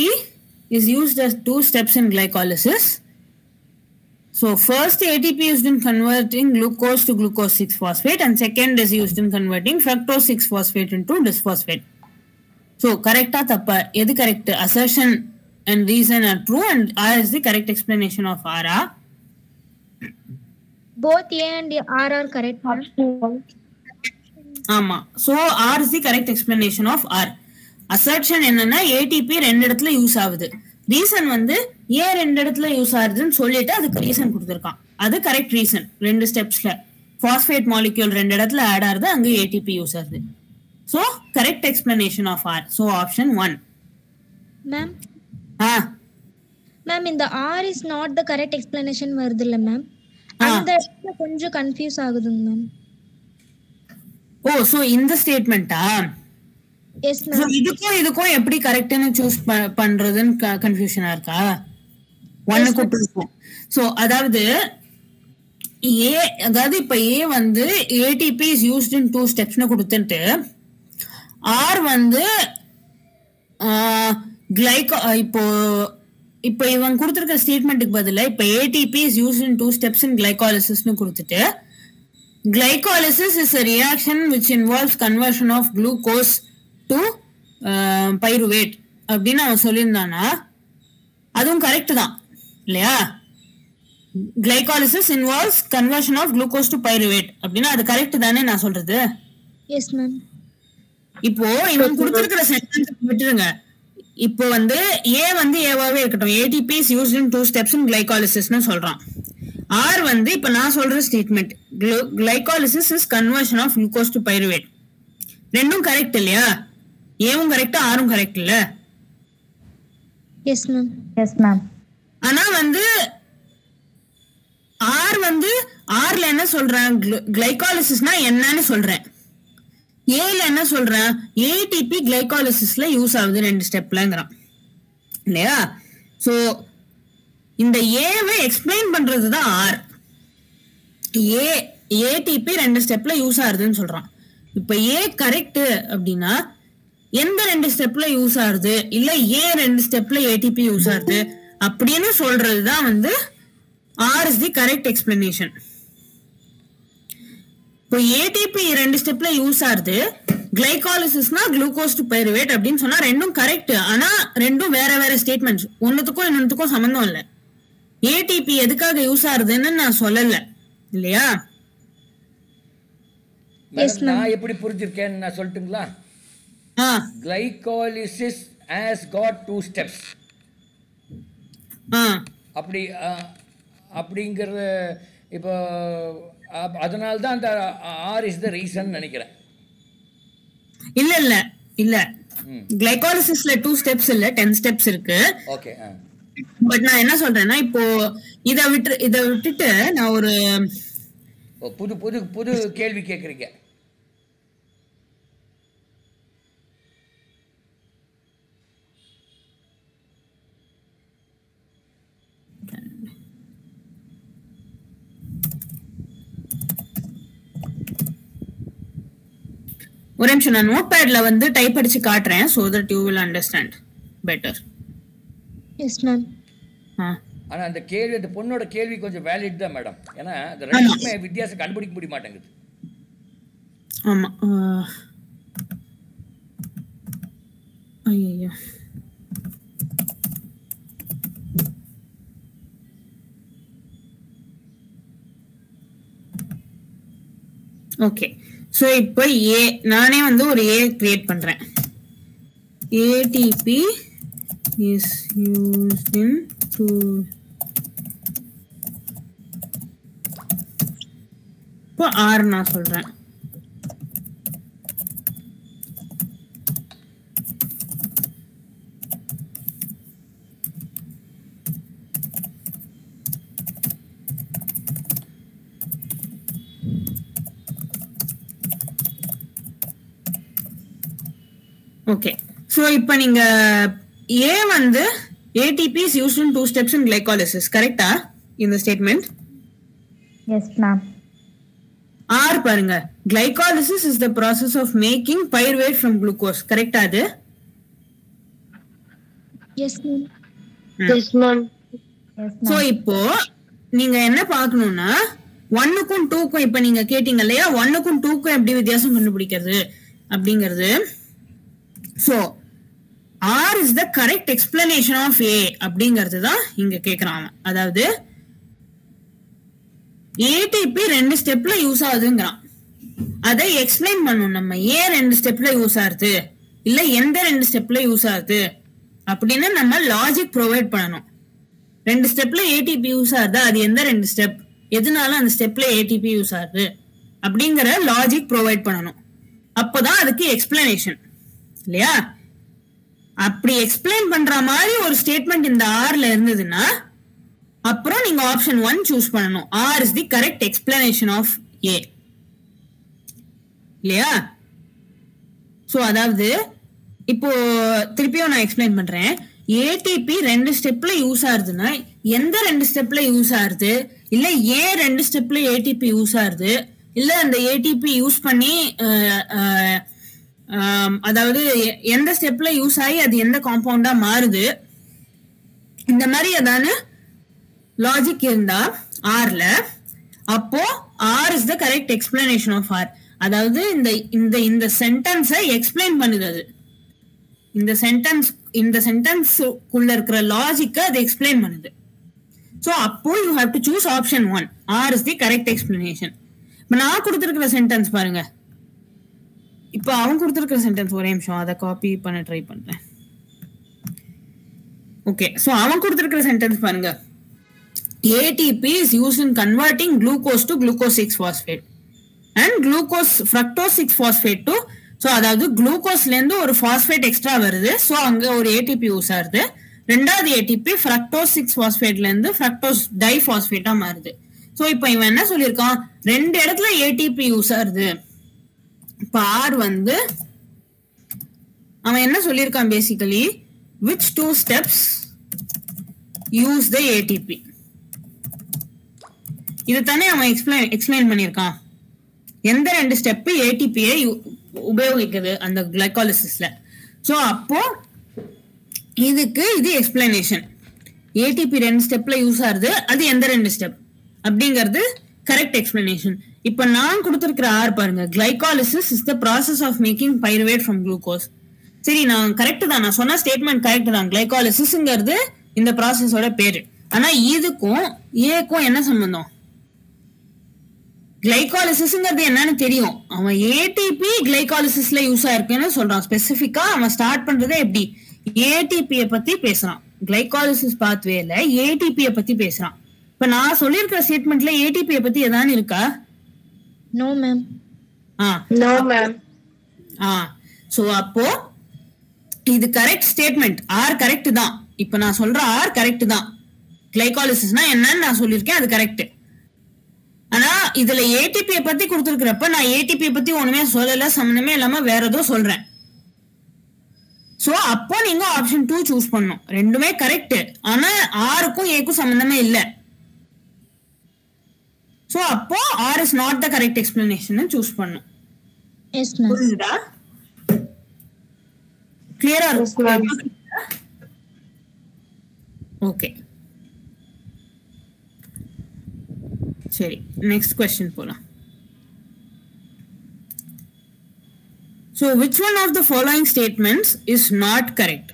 Speaker 1: is used as 2 steps in glycolysis. So first ATP is used in converting glucose to glucose 6-phosphate and second is used in converting fructose 6-phosphate into bisphosphate. So correct or tappa? Edu correct? Assertion and reason are true and R is the correct explanation of R.
Speaker 3: Both A and R are correct.
Speaker 1: Ama. So R is the correct explanation of R. Assertion என்னன்னா ATP ரெண்டு இடத்துல use ஆகுது. Reason வந்து ஏன் ரெண்டு இடத்துல use ஆகுதுன்னு சொல்லிட்டு அதுக்கு ரீசன் கொடுத்துருக்கான். அது கரெக்ட் ரீசன். ரெண்டு ஸ்டெப்ஸ்ல பாஸ்பேட் மாலிக்யூல் ரெண்டு இடத்துல ஆட் ஆகுது, அங்க ATP யூஸ் ஆகுது. So correct explanation of R. So option 1.
Speaker 3: Ma'am. Ma'am, in the R is not the correct explanation வருதுல்ல ma'am. அந்த இடத்துல கொஞ்சம் கன்ஃபியூஸ் ஆகுதுங்க ma'am.
Speaker 1: ஓ, சோ இந்த ஸ்டேட்மெண்டா?
Speaker 3: Yes ma'am. So
Speaker 1: இதுக்கும் எப்படி கரெக்ட்னு சூஸ் பண்றதுன்னு கன்ஃபியூஷனா இருக்கா? ஒன்னுக்கு டூக்கும். சோ அதாவது இப்ப A வந்து ATP is used in 2 steps-னு கொடுத்துட்டு R வந்து இப்போ இவன் கொடுத்திருக்க ஸ்டேட்மெண்ட்டுக்கு பதிலா இப்ப ATP is used in 2 steps in glycolysis-னு கொடுத்துட்டு glycolysis is a reaction which involves conversion of glucose to pyruvate அப்படின்னு அவன் சொல்லியிருந்தானா அதுவும் கரெக்ட் தான் இல்லையா? glycolysis involves conversion of glucose to pyruvate அப்படின்னா அது கரெக்ட் தானே நான் சொல்றது?
Speaker 3: Yes ma'am.
Speaker 1: இப்போ இவன் கொடுத்திருக்கிற சென்டென்ஸ் விட்டுருங்க. இப்போ வந்து A வந்து ஏவாவே இருக்கட்டும், ATP is used in 2 steps in glycolysis-னு சொல்றான். R வந்து இப்ப நான் சொல்ற statement glycolysis is conversion of glucose to pyruvate. ரெண்டும் கரெக்ட் இல்லையா? ஏவும் கரெக்ட், ஆரும் கரெக்ட் இல்ல?
Speaker 3: Yes ma'am.
Speaker 7: Yes ma'am.
Speaker 1: ஆனா வந்து R வந்து Rல என்ன சொல்றேன், கிளைகாலிசிஸ்னா என்னன்னு சொல்றேன். ஏல என்ன சொல்றேன், ATP கிளைகாலிசிஸ்ல யூஸ் ஆகுது 2 ஸ்டெப்லங்கறான் இல்லையா? சோ இந்த ஏவை எக்ஸ்பிளைன் பண்றதுதான் R. ATP 2 ஸ்டெப்ல யூஸ் ஆகுதுன்னு சொல்றான். இப்ப A கரெக்ட் அப்படின்னா எந்த 2 ஸ்டெப்ல யூஸ் ஆகுது, இல்ல ஏன் 2 ஸ்டெப்ல ATP யூஸ் ஆகுது அப்படின்னு சொல்றதுதான் வந்து R is the correct explanation. இப்போ ஏடிபி 2 ஸ்டெப்ல யூஸ் ஆகுது, கிளைகாலிசிஸ்னா குளுக்கோஸ் டு பைருவேட் அப்படின்னு சொன்னா ரெண்டும் கரெக்ட். ஆனா ரெண்டும் வேற வேற ஸ்டேட்மெண்ட்ஸ், ஒன்னுத்துக்கும் இன்னொன்னுத்துக்கும் சம்பந்தம் இல்லை. ஏடிபி எதுக்காக யூஸ் ஆகுதுன்னு நான் சொல்லல இல்லையா?
Speaker 2: நான் எப்படி புரிஞ்சிருக்கேன்னு நான் சொல்லட்டுங்களா? Glycolysis has got 2 steps. அப்படிங்கிறது இப்போ அதனால தான் அந்த ஆர் இஸ் த ரீசன் நினைக்கிறேன்.
Speaker 1: இல்ல கிளைகாலிசிஸ்ல 2 ஸ்டெப்ஸ் இல்ல 10 ஸ்டெப்ஸ் இருக்கு.
Speaker 2: ஓகே.
Speaker 1: பட் நான் என்ன சொல்றேன்னா, இப்போ இத விட்டுட்டு நான் ஒரு
Speaker 2: புது கேள்வி கேக்குறீங்க.
Speaker 1: ஒரு நிமிஷம் நான் நோட் பேட்ல வந்து டைப் அடிச்சு காட்டுறேன், so that you will understand better.
Speaker 3: Yes ma'am.
Speaker 2: ஆனா அந்த கேள்வி, அந்த பொண்ணோட கேள்வி கொஞ்சம் வேலிட் தான் மேடம். ஏன்னா அந்த ரெண்டுமே வித்தியாசம் கண்டுபிடிக்க முடிய மாட்டேங்குது.
Speaker 1: ஆமா. ஐயோ. ஓகே, ஸோ இப்போ நானே வந்து ஒரு ஏ கிரியேட் பண்றேன். ATP is used in to இப்போ ஆர் நான் சொல்றேன். ஓகே, ஸோ இப்போ நீங்க ஏ வந்து ATP is used in 2 steps in glycolysis, கரெக்டா இந்த ஸ்டேட்மெண்ட்?
Speaker 7: Yes ma'am.
Speaker 1: R பாருங்க, glycolysis is the process of making pyruvate from glucose, கரெக்டா அது?
Speaker 3: Yes ma'am.
Speaker 4: Yes ma'am.
Speaker 1: So இப்போ நீங்க என்ன பார்க்கணும்னா 1க்கும் 2க்கும், இப்ப நீங்க கேட்டீங்க இல்லையா 1க்கும் 2க்கும் எப்படி வித்தியாசம் கண்டுபிடிக்கிறது அப்படிங்கிறது. So R is the correct explanation of A அப்படிங்கிறது தான் இங்க கேக்குறாங்க. அதாவது ATP 2 ஸ்டெப்ல யூஸ் ஆகுதுங்கிறான். அதை எக்ஸ்பிளைன் பண்ணணும் நம்ம. ஏன் 2 ஸ்டெப்ல யூஸ் ஆகுது, இல்ல எந்த 2 ஸ்டெப்ல யூஸ் ஆகுது அப்படின்னு நம்ம லாஜிக் ப்ரொவைட் பண்ணணும். 2 ஸ்டெப்ல ATP யூஸ் ஆகுது, அது எந்த 2 ஸ்டெப், எதனால அந்த ஸ்டெப்ல ATP யூஸ் ஆகுது அப்படிங்கிற லாஜிக் ப்ரொவைட் பண்ணணும். அப்போதான் அதுக்கு எக்ஸ்பிளனேஷன் இல்லையா? அப்படி எக்ஸ்பிளைன் பண்ற மாதிரி ஒரு ஸ்டேட்மெண்ட் இந்த ஆர்ல இருந்ததுன்னா அப்புறம் நீங்க ஆப்ஷன் 1 சூஸ் பண்ணணும். R is the correct explanation of A இல்லையா? சோ அதாவது இப்போ திருப்பியும் நான் எக்ஸ்பிளைன் பண்றேன். ஏடிபி 2 ஸ்டெப்ல யூஸ் ஆகுதுன்னா எந்த 2 ஸ்டெப்ல யூஸ் ஆகுது, இல்ல ஏன் 2 ஸ்டெப்ல ஏடிபி யூஸ் ஆகுது, இல்ல அந்த ஏடிபி யூஸ் பண்ணி அதாவது எந்த ஸ்டெப்ல யூஸ் ஆகி அது எந்த காம்பவுண்டா மாறுது, இந்த மாதிரி ஏதாவது லாஜிக் இருந்தா ஆர்ல, அப்போ R is the correct explanation of R. அதாவது இந்த இந்த சென்டென்ஸை எக்ஸ்பிளைன் பண்ணுது. அது இந்த சென்டென்ஸ்க்குள்ள இருக்கிற லாஜிக்க அது எக்ஸ்பிளைன் பண்ணுது. ஸோ அப்போ you have to choose option 1. R is the correct explanation. இப்போ நான் கொடுத்துருக்கிற சென்டென்ஸ் பாருங்க. இப்போ அவன் கொடுத்துருக்கிற சென்டென்ஸ், ஒரே நிமிஷம் அதை காப்பி பண்ண ட்ரை பண்றேன். ஓகே, ஸோ அவன் கொடுத்துருக்கிற சென்டென்ஸ் பாருங்க. ATP is used in converting glucose to glucose 6-phosphate and fructose 6-phosphate to, so அதாவது குளுக்கோஸ்ல இருந்து ஒரு பாஸ்பேட் எக்ஸ்ட்ரா வருது, ஸோ அங்க ஒரு ATP யூஸ் ஆகுது. ரெண்டாவது ATP fructose 6-phosphateல இருந்து fructose diphosphate மாறுது. ஸோ இப்போ இவன் என்ன சொல்லியிருக்கான், 2 இடத்துல ATP யூஸ் ஆகுது. இப்ப ஆர் வந்து அவன் என்ன சொல்லியிருக்கான், basically which 2 steps use the ATP, இது தானே அவன் எக்ஸ்பிளைன் பண்ணியிருக்கான். எந்த 2 ஸ்டெப் ஏடிபியை உபயோகிக்குது அந்த கிளைகாலிசிஸ்ல. ஸோ அப்போ இதுக்கு இது எக்ஸ்பிளனேஷன். ஏடிபி 2 ஸ்டெப்ல யூஸ் ஆகுது, அது எந்த 2 ஸ்டெப் அப்படிங்கிறது கரெக்ட் எக்ஸ்பிளனேஷன். இப்ப நான் கொடுத்திருக்கிற ஆர் பாருங்க, glycolysis is the process of making pyruvate from glucose. சரி, நான் கரெக்ட் தான், நான் சொன்ன ஸ்டேட்மெண்ட் கரெக்ட் தான். கிளைகாலிசிஸ்ங்கிறது இந்த ப்ராசஸோட பேரு. ஆனா இதுக்கும் ஏக்கும் என்ன சம்பந்தம்? கிளைகாலிசிஸ்ங்கிறது என்னன்னு தெரியும், அவன் ஏடிபி கிளைகாலிசிஸ்ல யூஸ் ஆயிருக்குன்னு சொல்றான். ஸ்பெசிபிக்கா அவன் ஸ்டார்ட் பண்றதே எப்படி, ஏடிபியை பத்தி பேசுறான். கிளைகாலிசிஸ் பாத்வேல ஏடிபியை பத்தி பேசுறான். இப்ப நான் சொல்லியிருக்கிற ஸ்டேட்மெண்ட்ல ஏடிபியை பத்தி ஏதாவது இருக்கா?
Speaker 3: No ma'am.
Speaker 4: No ma'am.
Speaker 1: So அப்போ இது கரெக்ட் ஸ்டேட்மெண்ட், ஆர் கரெக்ட் தான். இப்ப நான் சொல்ற ஆர் கரெக்ட் தான். கிளைகாலிசிஸ்னா என்னன்னு நான் சொல்லியிருக்கேன், அது கரெக்ட். ஆனா இதுல ஏடிபியை பத்தி கொடுத்துருக்கிறப்ப நான் ஏடிபியை பத்தி ஒண்ணுமே சொல்லல, சம்பந்தமே இல்லாம வேற ஏதோ சொல்றேன். சோ அப்போ நீங்க ஆப்ஷன் 2 சூஸ் பண்ணணும். ரெண்டுமே கரெக்ட், ஆனா ஆருக்கும் ஏக்கும் சம்பந்தமே இல்ல. சோ அப்போ R is not the correct explanation choose பண்ணணும்.
Speaker 3: Yes ma'am.
Speaker 1: புரியுதா? கிளியரா இருக்கு? ஓகே, சரி, நெக்ஸ்ட் क्वेश्चन போலாம். So which one of the following statements is not correct?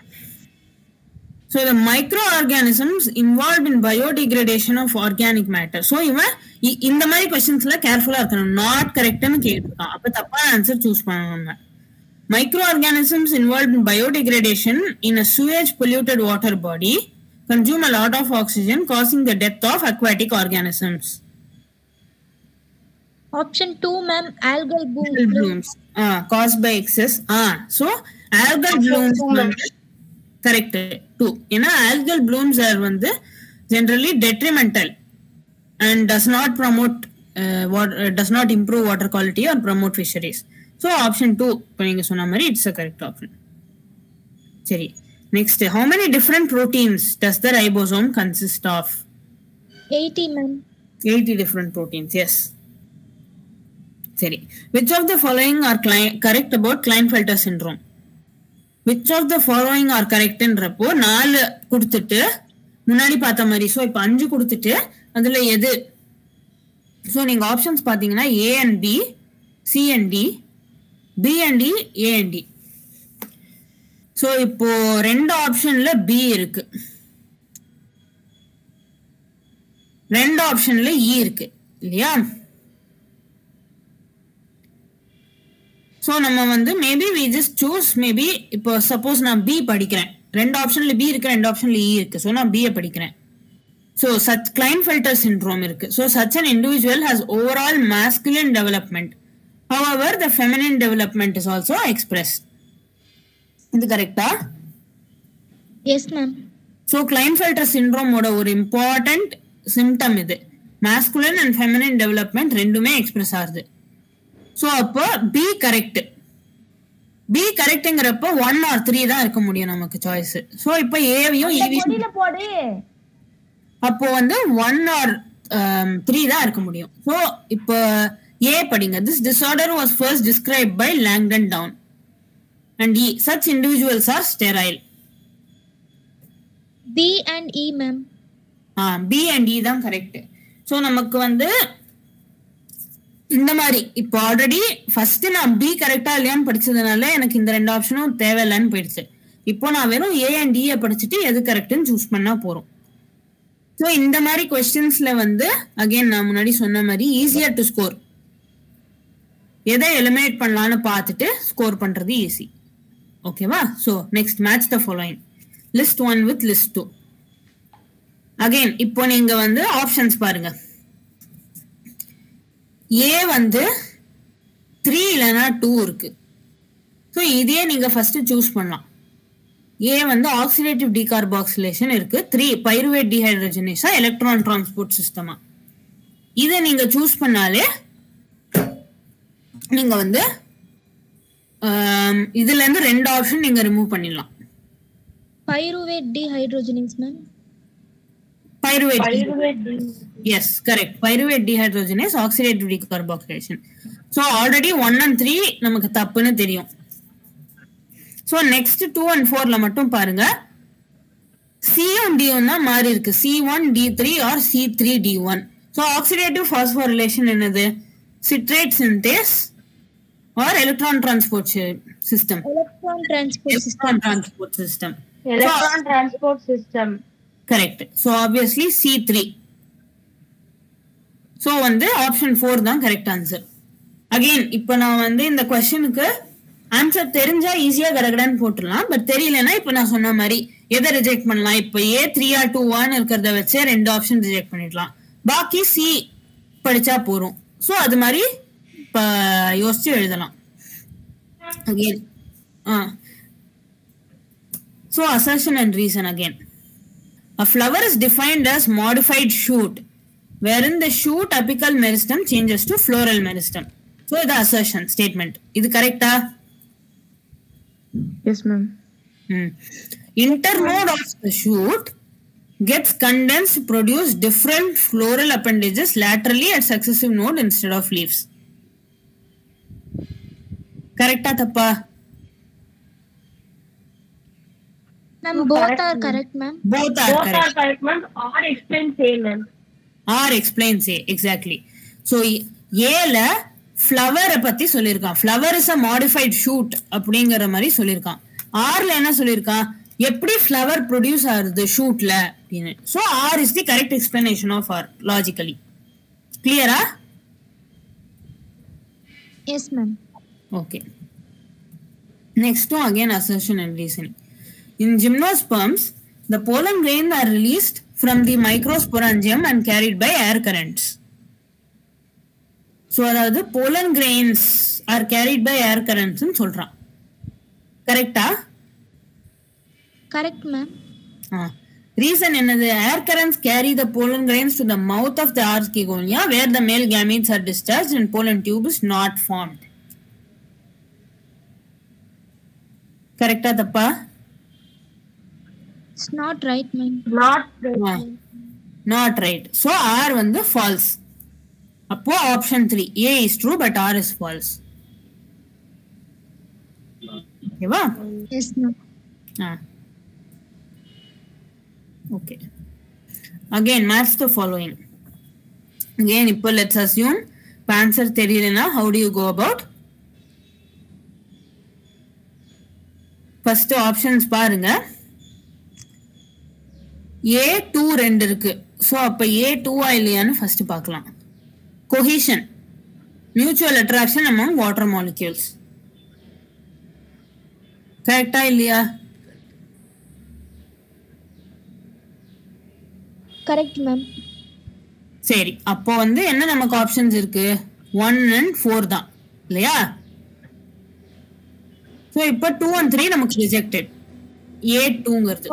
Speaker 1: So the microorganisms involved in biodegradation of organic matter. So இவன் இந்த மாதிரி क्वेश्चंसல கேர்ஃபுல்லா இருக்கணும். நாட் கரெக்ட்னு கேட்டிருக்கான், அப்ப தப்பான ஆன்சர் சூஸ் பண்ணணும். Microorganisms involved in biodegradation in a sewage polluted water body consume a lot of oxygen, causing the death of aquatic organisms.
Speaker 3: Option 2 ma'am, algal
Speaker 1: blooms caused by excess. So algal blooms correct 2. ஏன்னா algal blooms are வந்து generally detrimental and does not improve water quality or promote fisheries. So option 2 இப்போ நீங்க சொன்ன மாதிரி it's a correct option. சரி, next, how many different proteins does the ribosome consist of?
Speaker 3: 80 ma'am.
Speaker 1: 80 different proteins, yes. சரி, which of the following are correct about Klinefelter syndrome? Which of the following are correct ன்றப்போ 4 கொடுத்துட்டு முன்னாடி பார்த்த மாதிரி, so இப்போ 5 கொடுத்துட்டு அதுல எது? சோ நீங்க ஆப்ஷன்ஸ் பாத்தீங்கன்னா A and B, C and D, B and D, A and D. So இப்போ 2 ஆப்ஷன்ல B இருக்கு, 2 ஆப்ஷன்ல E இருக்கு இல்லையா? சோ நம்ம வந்து maybe we just choose maybe. இப்போ சப்போஸ் நான் B படிக்கிறேன், 2 ஆப்ஷன்ல B இருக்கு, 2 ஆப்ஷன்ல E இருக்கு, சோ நான் B படிக்கிறேன். So such Klinefelter syndrome இருக்கு. So such an individual has overall masculine development, however the feminine development is also expressed. இது கரெக்ட்டா?
Speaker 3: Yes ma'am.
Speaker 1: So Klinefelter syndrome ஓட ஒரு important symptom இது, masculine and feminine development ரெண்டுமே express ஆகுது. So அப்போ B correct. B கரெக்ட்ங்கறப்ப 1 or 3 தான் இருக்க முடியும் நமக்கு சாய்ஸ். சோ இப்போ ஏவியும் ஈவியும்
Speaker 4: போடு,
Speaker 1: அப்போ வந்து 1 or 3 தான் இருக்க முடியும். சோ இப்போ A படிங்க. This disorder was first described by Langdon Down. And E, such individuals are sterile.
Speaker 3: B and E ma'am.
Speaker 1: B and E தான் கரெக்ட். சோ நமக்கு வந்து இந்த மாதிரி இப்போ ஆல்ரெடி ஃபர்ஸ்ட் நான் B கரெக்டா இல்லையான்னு படிச்சதுனால எனக்கு இந்த 2 ஆப்ஷனும் தேவையில்லைன்னு போயிடுச்சு. இப்போ நான் வெறும் A and D படிச்சுட்டு எது கரெக்ட்னு சூஸ் பண்ணா போறோம். ஸோ இந்த மாதிரி கொஸ்டின்ஸ்ல வந்து அகைன் நான் முன்னாடி சொன்ன மாதிரி ஈஸியர் டு ஸ்கோர், எதை எலிமினேட் பண்ணலான்னு பார்த்துட்டு ஸ்கோர் பண்றது ஈஸி. ஓகேவா? So next match the following list 1 with list 2. Again இப்போ நீங்க வந்து ஆப்ஷன்ஸ் பாருங்க. A வந்து 3 இல்லைன்னா 2 இருக்கு. ஸோ இதே நீங்க ஃபர்ஸ்ட் சூஸ் பண்ணலாம். A வந்து ஆக்சிடேட்டிவ் டீகார்பாக்சிலேஷன் இருக்கு, 3 பைருவேட் டீஹைட்ரஜனேஸா எலக்ட்ரான் டிரான்ஸ்போர்ட் சிஸ்டமா. இதை நீங்க சூஸ் பண்ணாலே நீங்க வந்து இதுல இருந்து 2 ஆப்ஷன் நீங்க ரிமூவ் பண்ணிடலாம்.
Speaker 3: Pyruvate dehydrogenase ma'am.
Speaker 1: Yes, correct. Pyruvate dehydrogenase oxidative decarboxylation. So already 1 and 3 நமக்கு தப்புன்னு தெரியும். So next 2 and 4ல மட்டும் பாருங்க. C1 D1 தான் மாறி இருக்கு. C1 D3 or C3 D1. So oxidative phosphorylation என்னது? Citrate synthase or electron transport system.
Speaker 3: Electron transport system.
Speaker 1: Electron transport system.
Speaker 4: Electron transport system.
Speaker 1: Correct. So obviously C3. So வந்து option 4 தான் correct answer. Again இப்போ நான் வந்து இந்த கொஸ்டினுக்கு answer தெரிஞ்சா ஈஸியா கடகடன்னு போட்டுடலாம். பட் தெரியலன்னா இப்போ நான் சொன்ன மாதிரி எதை ரிஜெக்ட் பண்ணலாம்? இப்போ A 3 or 2 1 இருக்கிறத வச்சு 2 ஆப்ஷன் ரிஜெக்ட் பண்ணிடலாம். பாக்கி C படிச்சா போறோம். ஸோ அது மாதிரி இப்போ யோசிச்சு எழுதலாம். Again so assertion and reason again. A flower is defined as modified shoot, wherein the shoot apical meristem changes to floral meristem. So the assertion statement. Is it correct?
Speaker 6: Yes, ma'am.
Speaker 1: Internode of the shoot gets condensed to produce different floral appendages laterally at successive node instead of leaves. Correct? Tappa?
Speaker 3: Ma'am, both are correct, ma'am.
Speaker 1: Both are correct,
Speaker 4: ma'am. Or explain say, ma'am.
Speaker 1: Or explain say, exactly. So A la flower பத்தி சொல்லிருக்கான். Flower is a modified shoot அப்படிங்கிற மாதிரி சொல்லிருக்கான். R ல என்ன சொல்லிருக்கான்? எப்படி flower produce ஆகுது shootல அப்படின்னு. So R is the correct explanation of R logically. Clear?
Speaker 3: Yes, ma'am.
Speaker 1: Okay. Next one again assertion and reasoning. In gymnosperms, the pollen grains are released from the microsporangium and carried by air currents. So அதாவது pollen grains are carried by air currents ன்னு சொல்றான். கரெக்டா?
Speaker 3: Correct, ma'am.
Speaker 1: Reason என்னது? Air currents carry the pollen grains to the mouth of the archegonia where the male gametes are discharged and pollen tube is not formed. கரெக்டா தப்பா?
Speaker 3: It's not right, ma'am.
Speaker 1: Not right. So R வந்து false. அப்போ option 3 A is true but R is false. ஓகேவா?
Speaker 3: Yes, ma'am.
Speaker 1: Okay. Again match the following. Again இப்போ let's assume answer தெரியலனா how do you go about? First options பாருங்க. A2 2 இருக்கு. So அப்ப A2 இல்லையான்னு first பார்க்கலாம். Cohesion, mutual attraction among water molecules. கரெக்டா இல்லையா?
Speaker 3: Correct, ma'am.
Speaker 1: சரி அப்போ வந்து என்ன நமக்கு ஆப்ஷன்ஸ் இருக்கு? 1 and 4 தான் இல்லையா? So இப்போ 2 and 3 நமக்கு ரிஜெக்டட். A2ங்கிறது.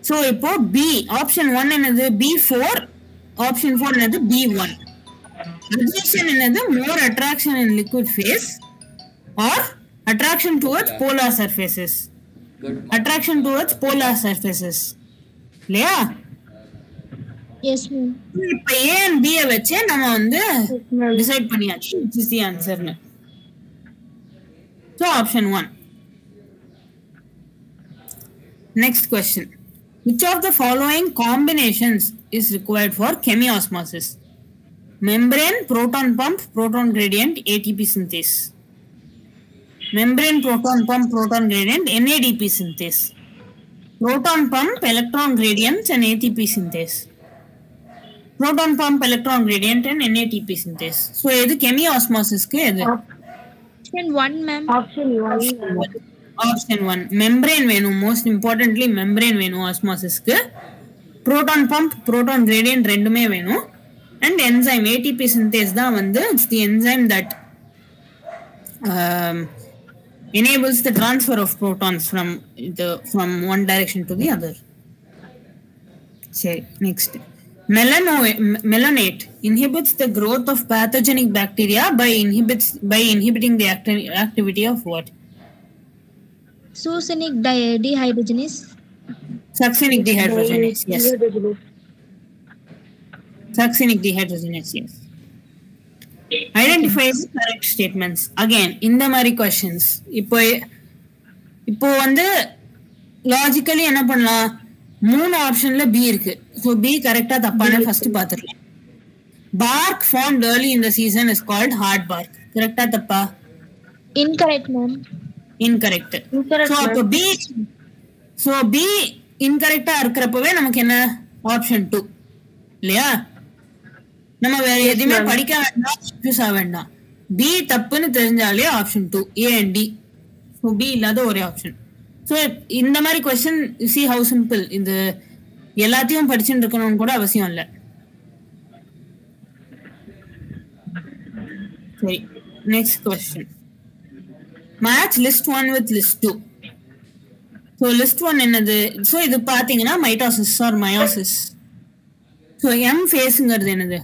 Speaker 1: So இப்போ B ஆப்ஷன் 1 என்னது? B4, ஆப்ஷன் 4 என்னது? B1. Adhesion என்னது? More attraction in liquid phase or attraction towards polar surfaces. Attraction towards polar surfaces. இல்லையா?
Speaker 3: Yes, ma'am.
Speaker 1: இப்போ A and B வச்சே நம்ம வந்து டிசைட் பண்ணியாச்சு which is the answer. So option 1. Next question. Which of the following combinations is required for chemiosmosis? Membrane, proton pump, proton gradient, ATP synthase. Membrane, proton pump, proton gradient, NADP synthase. Proton pump, electron gradients and ATP synthase. Proton pump, electron gradient and NADP synthase. So எது chemiosmosis க்கு எது?
Speaker 3: Option 1, ma'am.
Speaker 1: Option 1. Membrane வேணும். Most importantly membrane வேணும் osmosis-க்கு. Proton pump, proton gradient ரெண்டுமே வேணும். And enzyme ATP synthase தான் வந்து it's the enzyme that enables the transfer of protons from one direction to the other. சரி next. Melanate inhibits the growth of pathogenic bacteria by inhibiting the activity of what?
Speaker 3: Succinic dehydrogenase.
Speaker 1: Succinic dehydrogenase, yes. Succinic dehydrogenase, yes. Identify the correct statements. Again, இந்த மாதிரி questions. இப்போ வந்து logically என்ன பண்ணலாம், 3 ஆப்ஷன்ல B இருக்கு. So B கரெக்டா தப்பான first பாத்துடலாம். bark formed early in the season is called hard bark. கரெக்டா தப்பா?
Speaker 3: Incorrect, ma'am.
Speaker 1: Incorrect. So B incorrect இருக்கிறப்பவே நமக்கு என்ன ஆப்ஷன் 2 இல்லையா? நம்ம வேற எதுவுமே படிக்க வேண்டாம், கன்ஃபியூஸ் ஆக வேண்டாம். பி தப்புன்னு தெரிஞ்சாலே option 2 A and D. So B இல்லாத ஒரே ஆப்ஷன். ஸோ இந்த மாதிரி கொஸ்டின் சி ஹவு சிம்பிள். இந்த எல்லாத்தையும் படிச்சுட்டு இருக்கணும்னு கூட அவசியம் இல்லை. சரி, next question. Match list 1 with list 2. So list 1 என்னது? ஸோ இது பார்த்தீங்கன்னா mitosis or meiosis. So M ஃபேஸுங்கிறது என்னது?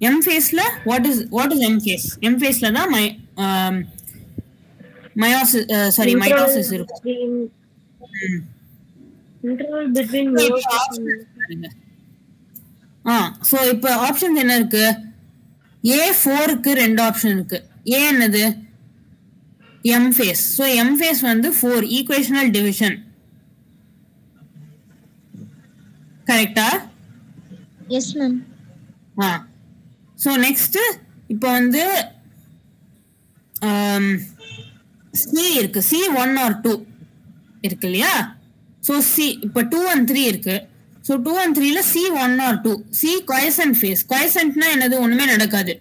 Speaker 1: எம் ஃபேஸ்ல what is M phase? M ஃபேஸ்ல தான் மைட்டாசிஸ் இருக்கும்.
Speaker 4: இன்டர்வல் பிட்வீன்
Speaker 1: ஸோ இப்போ ஆப்ஷன்ஸ் என்ன இருக்கு? A4க்கு 2 ஆப்ஷன் இருக்கு. ஏ என்னது? M phase. So M phase வந்து 4 ஈக்குவேஷனல் டிவிஷன். கரெக்டா?
Speaker 3: Yes ma'am.
Speaker 1: ஸோ நெக்ஸ்ட் இப்போ வந்து சி இருக்கு. சி 1 or 2 இருக்கு இல்லையா? ஸோ சி இப்போ 2 and 3 இருக்கு. ஸோ 2 and 3ல C 1 or 2. C quiescent phase. குவைசன்ட்னா என்னது? ஒண்ணுமே நடக்காது.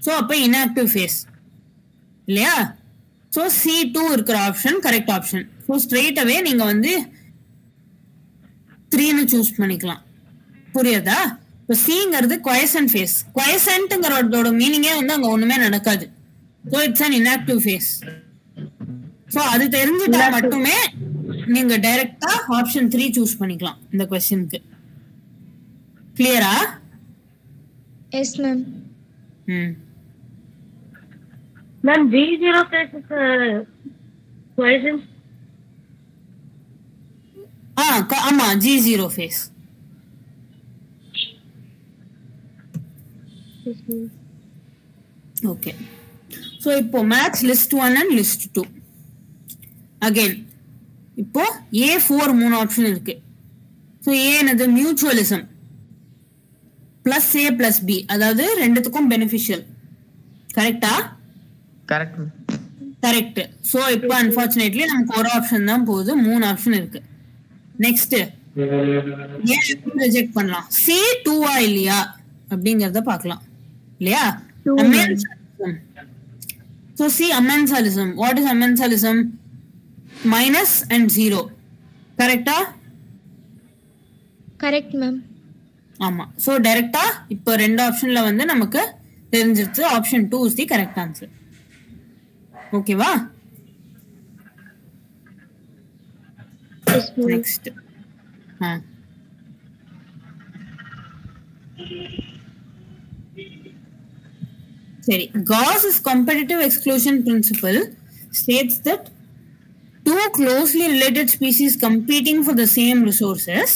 Speaker 1: ஸோ அப்போ இன்ஆக்டிவ் ஃபேஸ் இல்லையா? ஸோ C2 இருக்கிற option correct option. So straight அவே நீங்க வந்து 3ன்னு சூஸ் பண்ணிக்கலாம். புரியுதா? இப்போ சிங்கிறது குவைசன்ட் ஃபேஸ். குவைசன்ட்ங்கிறதோட மீனிங்கே வந்து அங்க ஒண்ணுமே நடக்காது. So it's an inactive phase. So அது தெரிஞ்சுட்டா மட்டுமே நீங்க டைரக்டா ஆப்ஷன் 3 சூஸ் பண்ணிக்கலாம் இந்த क्वेश्चनக்கு. கிளியரா?
Speaker 3: Yes ma'am.
Speaker 4: Ma'am G0 phase quiescent.
Speaker 1: ஆமா G0 ஃபேஸ். ஓகே. ஸோ இப்போ match list 1 and list 2. Again இப்போ A4 3 ஆப்ஷன் இருக்கு. ஸோ ஏ என்னது? Mutualism plus A plus B, அதாவது ரெண்டுத்துக்கும் பெனிஃபிஷியல். கரெக்டா?
Speaker 6: கரெக்ட்.
Speaker 1: கரெக்ட். ஸோ இப்போ அன்பார்ச்சுனேட்லி நமக்கு ஒரு ஆப்ஷன் தான் போகுது, 3 ஆப்ஷன் இருக்கு. நெக்ஸ்ட் ரிஜெக்ட் பண்ணலாம். C2 இல்லையா அப்படிங்கறத பார்க்கலாம் இல்லையா? So see amensalism. What is amensalism? Minus and 0. Correct?
Speaker 3: Correct ma'am.
Speaker 1: ஆமா. So டைரக்டா இப்போ ரெண்டு ஆப்ஷன்ல வந்து நமக்கு தெரிஞ்சிருச்சு. Option 2 is the correct answer. ஓகேவா? Next. சரி, Gauss's competitive exclusion principle states that two closely related species competing for the same resources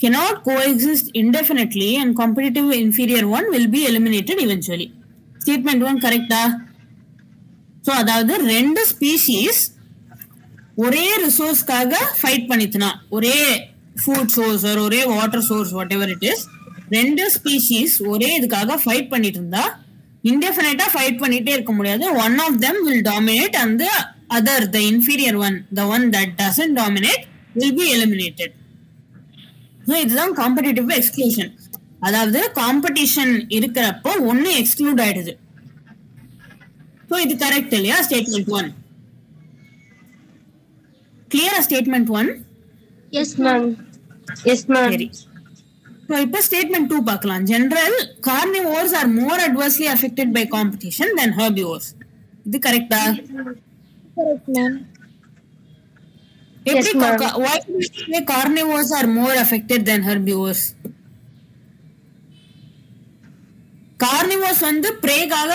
Speaker 1: cannot coexist indefinitely and competitive inferior one will be eliminated eventually. Statement 1 correct? So அதாவது ரெண்டு species ஒரே ரிசோர்ஸ்க்காக fight பண்ணிட்டுனா, ஒரே food source ஒரே water source what ever it is, ரெண்டு species ஒரே இதுக்காக fight பண்ணிட்டு இருந்தா இன்டெஃபினைட்டா ஃபைட் பண்ணிட்டே இருக்க முடியாது. One of them will dominate and the other, the inferior one, the one that doesn't dominate will be eliminated. So இதுதான் காம்படிட்டிவ் எக்ஸ்க்ளூஷன். அதாவது காம்படிஷன் இருக்கிறப்போ ஒன்னு எக்ஸ்க்ளூட் ஆயிடுது. ஸோ இது கரெக்ட் இல்லையா? ஸ்டேட்மெண்ட் 1 கிளியரா? Statement 1
Speaker 3: yes ma'am.
Speaker 4: Yes ma'am.
Speaker 1: சரி, so இப்போ ஸ்டேட்மெண்ட் 2 பார்க்கலாம். General carnivores are more adversely affected by competition than herbivores. இது கரெக்டா?
Speaker 3: Correct ma'am.
Speaker 1: எப்படி why do you say carnivores are more affected than herbivores? Carnivores வந்து பிரேக்காக,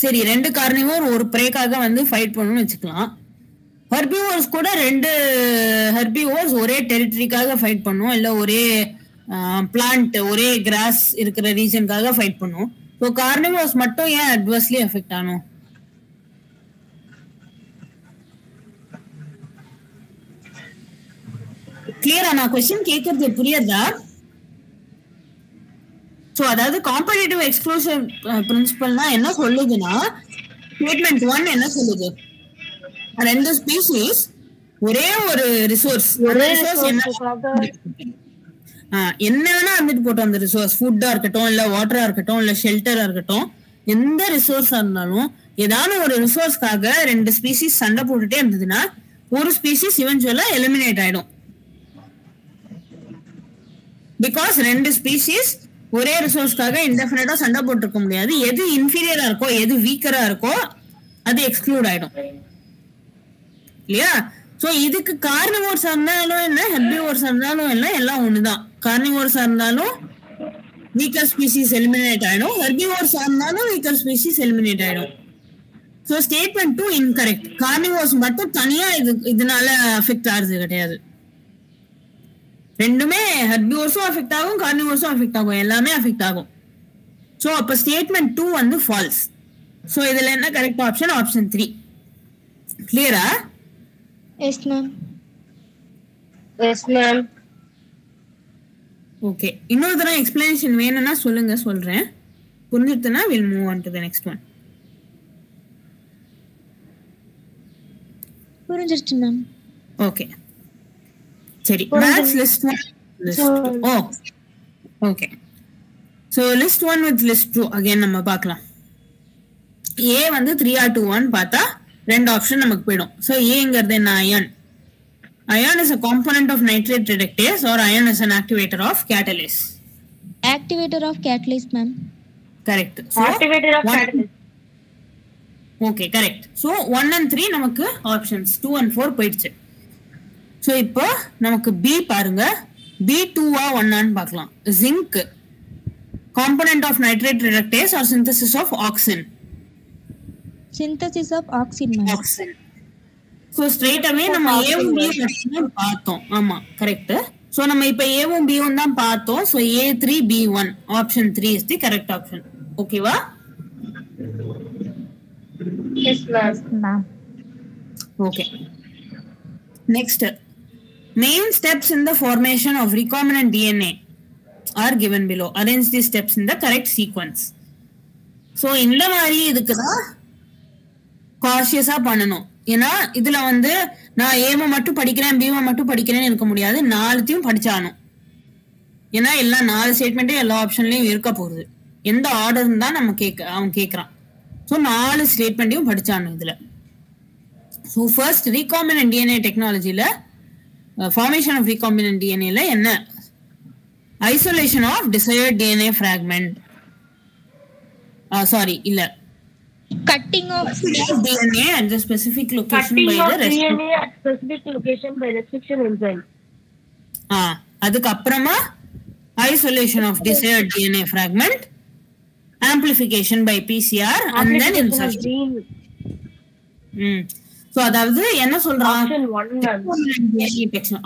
Speaker 1: சரி ரெண்டு கார்னிவோர் ஒரு பிரேக்காக வந்து ஃபைட் பண்ணணும்னு வச்சுக்கலாம். ஹெர்பிவோர்ஸ் கூட ரெண்டு ஹெர்பிவோர்ஸ் ஒரே டெரிட்டரிக்காக ஃபைட் பண்ணும், இல்ல ஒரே பிளான்ட் ஒரே கிராஸ் இருக்கிற ரீஜனுக்காக ஃபைட் பண்ணும். ஸோ கார்னிவோர்ஸ் மட்டும் ஏன் அட்வர்ஸ்லி அஃபெக்ட் ஆகும்? கிளியரா நான் क्वेश्चन கேக்குறது புரியுதா? சோ அதாவது காம்படிட்டிவ் எக்ஸ்க்ளூசிவ் பிரின்சிபல்னா என்ன சொல்லுதுன்னா ஸ்டேட்மெண்ட் 1 என்ன சொல்லுது? ரெண்டு ஸ்பீஷீஸ் ஒரே ஒரு ரிசோர்ஸ் என்ன வேணா இருந்துட்டு போட்டோம். அந்த ரிசோர்ஸ் ஃபுட்டா இருக்கட்டும், இல்ல வாட்டரா இருக்கட்டும், இல்ல ஷெல்டரா இருக்கட்டும், எந்த ரிசோர்ஸா இருந்தாலும் ஏதாவது ஒரு ரிசோர்ஸ்க்காக ரெண்டு ஸ்பீஷீஸ் சண்டை போட்டுட்டே இருந்ததுன்னா ஒரு ஸ்பீஷீஸ் இவென்ச்சுவலா எலிமினேட் ஆயிடும். பிகாஸ் ரெண்டு ஸ்பீஷீஸ் ஒரே ரிசோர்ஸ்க்காக இன்டெஃபினட்டா சண்டை போட்டு இருக்க முடியாது. எது இன்ஃபீரியரா இருக்கோ, எது வீக்கரா இருக்கோ அது எக்ஸ்க்ளூட் ஆயிடும் இல்லையா? சோ இதுக்கு கார்னிவோர்ஸா இருந்தாலும் என்ன, ஹெர்பிவோர்ஸா இருந்தாலும் என்ன, எல்லாம் ஒண்ணுதான். கார்னிவோர்ஸா இருந்தாலும் வீக்கர் ஸ்பீஷீஸ் எலிமினேட் ஆயிடும், ஹெர்பிவோர்ஸா இருந்தாலும் வீக்கர் ஸ்பீஷீஸ் எலிமினேட் ஆயிடும். So statement 2 incorrect. கார்னிவோர்ஸ் மட்டும் தனியா இதனால அஃபெக்ட் ஆகுறது கிடையாது. ரெண்டுமே ஹெர்பிவோர்ஸும் அஃபெக்ட் ஆகும், கார்னிவோர்ஸும் அஃபெக்ட் ஆகும், எல்லாமே அஃபெக்ட் ஆகும். சோ அப்ப ஸ்டேட்மெண்ட் 2 வந்து ஃபால்ஸ். சோ இதுல என்ன கரெக்ட் ஆப்ஷன்? ஆப்ஷன் 3. கிளியரா?
Speaker 3: Yes ma'am.
Speaker 4: Yes ma'am.
Speaker 1: Okay, இன்னொரு தடவை எக்ஸ்பிளனேஷன் வேணும்னா சொல்லுங்க, சொல்றேன். புரிஞ்சிடுதுன்னா we'll move on to the next one.
Speaker 3: புரிஞ்சிருச்சு மேம்.
Speaker 1: ஓகே சரி, maths list 1 list 2. Oh okay, so list 1 with list 2 again நம்ம பார்க்கலாம். A வந்து 3R21 பார்த்தா ரெண்டு ஆப்ஷன் நமக்கு போய்டும். சோ ஏங்கிறது என்ன? Iron. Iron is a component of nitrate reductase or iron is an activator of catalase.
Speaker 3: Activator of catalase, ma'am.
Speaker 1: Correct. So,
Speaker 4: Activator of catalase.
Speaker 1: Okay, correct. So 1 and 3 நமக்கு options 2 and 4 போயிடுச்சு. So இப்போ நமக்கு B பாருங்க. B2 1 ஆன்னு பார்க்கலாம். Zinc component of nitrate reductase or synthesis of auxin.
Speaker 3: Synthesis of auxin, ma'am.
Speaker 1: Auxin. So straight away நம்ம ஏவும் பியும் பார்த்தோம். ஆமா கரெக்ட். சோ நம்ம இப்ப ஏவும் பியும் தான் பார்த்தோம். So A3 B1 option 3 is the correct option. ஓகேவா?
Speaker 4: Yes, ma'am.
Speaker 1: Okay. Next, main steps in the formation of recombinant DNA are given below. Arrange these steps in the correct sequence. So இந்த மாதிரி இதுக்கு தான் காஷியஸா பண்ணணும். ஏன்னா இதுல வந்து நான் ஏவை மட்டும் படிக்கிறேன் பிவை மட்டும் படிக்கிறேன்னு இருக்க முடியாது, நாலுத்தையும் படிச்சாகணும். ஏன்னா எல்லா 4 ஸ்டேட்மெண்ட்டும் எல்லா ஆப்ஷன்லயும் இருக்க போகுது. எந்த ஆர்டர் தான் நம்ம அவன் கேட்கறான். ஸோ 4 ஸ்டேட்மெண்ட்டையும் படிச்சாகணும் இதுல. ஸோ ஃபர்ஸ்ட் ரீகாம்பினன்ட் டிஎன்ஏ டெக்னாலஜியில ஃபார்மேஷன் ஆஃப் ரீகாம்பினன்ட் டிஎன்ஏல என்ன? Isolation of desired DNA fragment. Sorry இல்ல,
Speaker 3: Cutting of
Speaker 1: DNA at the specific location
Speaker 4: Cutting
Speaker 1: by
Speaker 4: of
Speaker 1: the
Speaker 4: DNA at specific location by restriction enzyme.
Speaker 1: அதுக்கு அப்புறமா isolation of desired DNA fragment, amplification by PCR and then insertion. So அதாவது என்ன சொல்றான்?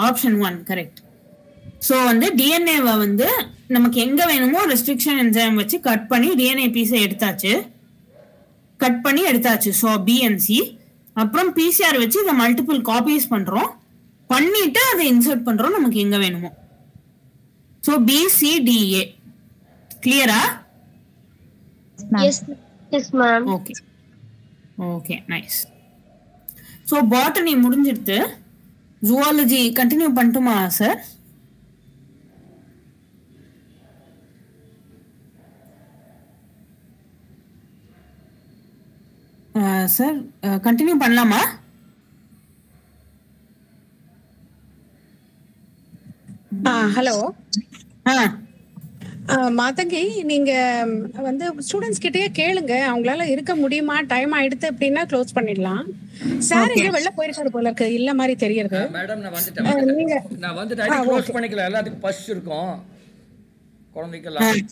Speaker 1: Option 1 correct. So வந்து DNA வந்து நமக்கு எங்க வேணுமோ restriction enzyme வச்சு கட் பண்ணி DNA பீஸை எடுத்தாச்சு. கட் பண்ணி எடுத்தாச்சு. So B and C. அப்புறம் PCR வச்சு இதை மல்டிபிள் காப்பீஸ் பண்றோம், பண்ணிட்டு அதை இன்சர்ட் பண்றோம் நமக்கு எங்க வேணுமோ. ஸோ BCDA கிளியரா?
Speaker 3: yes,
Speaker 4: Yes, ma'am.
Speaker 1: Okay okay nice. So botany முடிஞ்சிடுது. ஜூவாலஜி கண்டினியூ பண்ணட்டுமா சார்? சார் கண்டினியூ பண்ணலாமா?
Speaker 8: ஹலோ
Speaker 1: ஆ
Speaker 8: மாதங்கி, நீங்க வந்து ஸ்டூடெண்ட்ஸ் கிட்டயே கேளுங்க, அவங்களால இருக்க முடியுமா, டைம் ஆயிடுது அப்படின்னா க்ளோஸ் பண்ணிடலாம். சார் எங்க வெளில போயிருக்காரு போல இருக்கு, இல்ல மாதிரி தெரியறது.
Speaker 2: மேடம் நான் வந்துட்டேன், நான் வந்துட்டேன். க்ளோஸ் பண்ணிக்கலாம், எல்லாத்துக்கும் பஸ் இருக்கும் குழந்தைக்கெல்லாம்.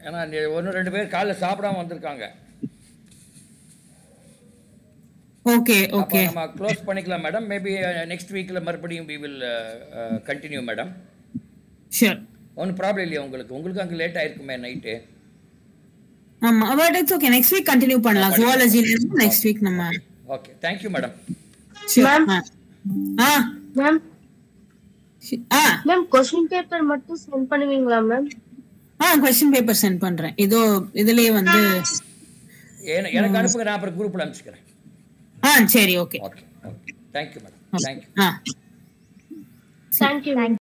Speaker 2: ஏன்னா 1-2 பேர் காலைல சாப்பிடாம வந்திருக்காங்க.
Speaker 1: ஓகே ஓகே,
Speaker 2: நம்ம க்ளோஸ் பண்ணிக்கலாம் மேடம். மேபி நெக்ஸ்ட் வீக்ல மறுபடியும் we will continue madam.
Speaker 1: Sure,
Speaker 2: ஒன்றும் ப்ராப்ளம் இல்லையா உங்களுக்கு? உங்களுக்கு அங்கே லேட் ஆயிருக்குமே நைட்டு.
Speaker 1: ஆமா but it's okay, next week continue பண்ணலாம். ஜூவாலஜில இருந்து நெக்ஸ்ட் வீக் நம்ம.
Speaker 2: Okay, thank you madam.
Speaker 1: Sure.
Speaker 4: Ma'am
Speaker 1: ஆ
Speaker 4: மேம் கொஸ்டின் பேப்பர் மட்டும் சென்ட் பண்ணுவீங்களா மேம்?
Speaker 2: கொஸ்டின்
Speaker 1: பேப்பர் சென்ட் பண்றேன். இதோ இதுலயே வந்து
Speaker 2: எனக்கு அனுப்புங்க, நான் அப்புறம் குரூப்ல அனுப்பிச்சுக்கிறேன்.
Speaker 1: சரி, okay.
Speaker 2: Okay, thank you madam, thank you.
Speaker 1: Thank you.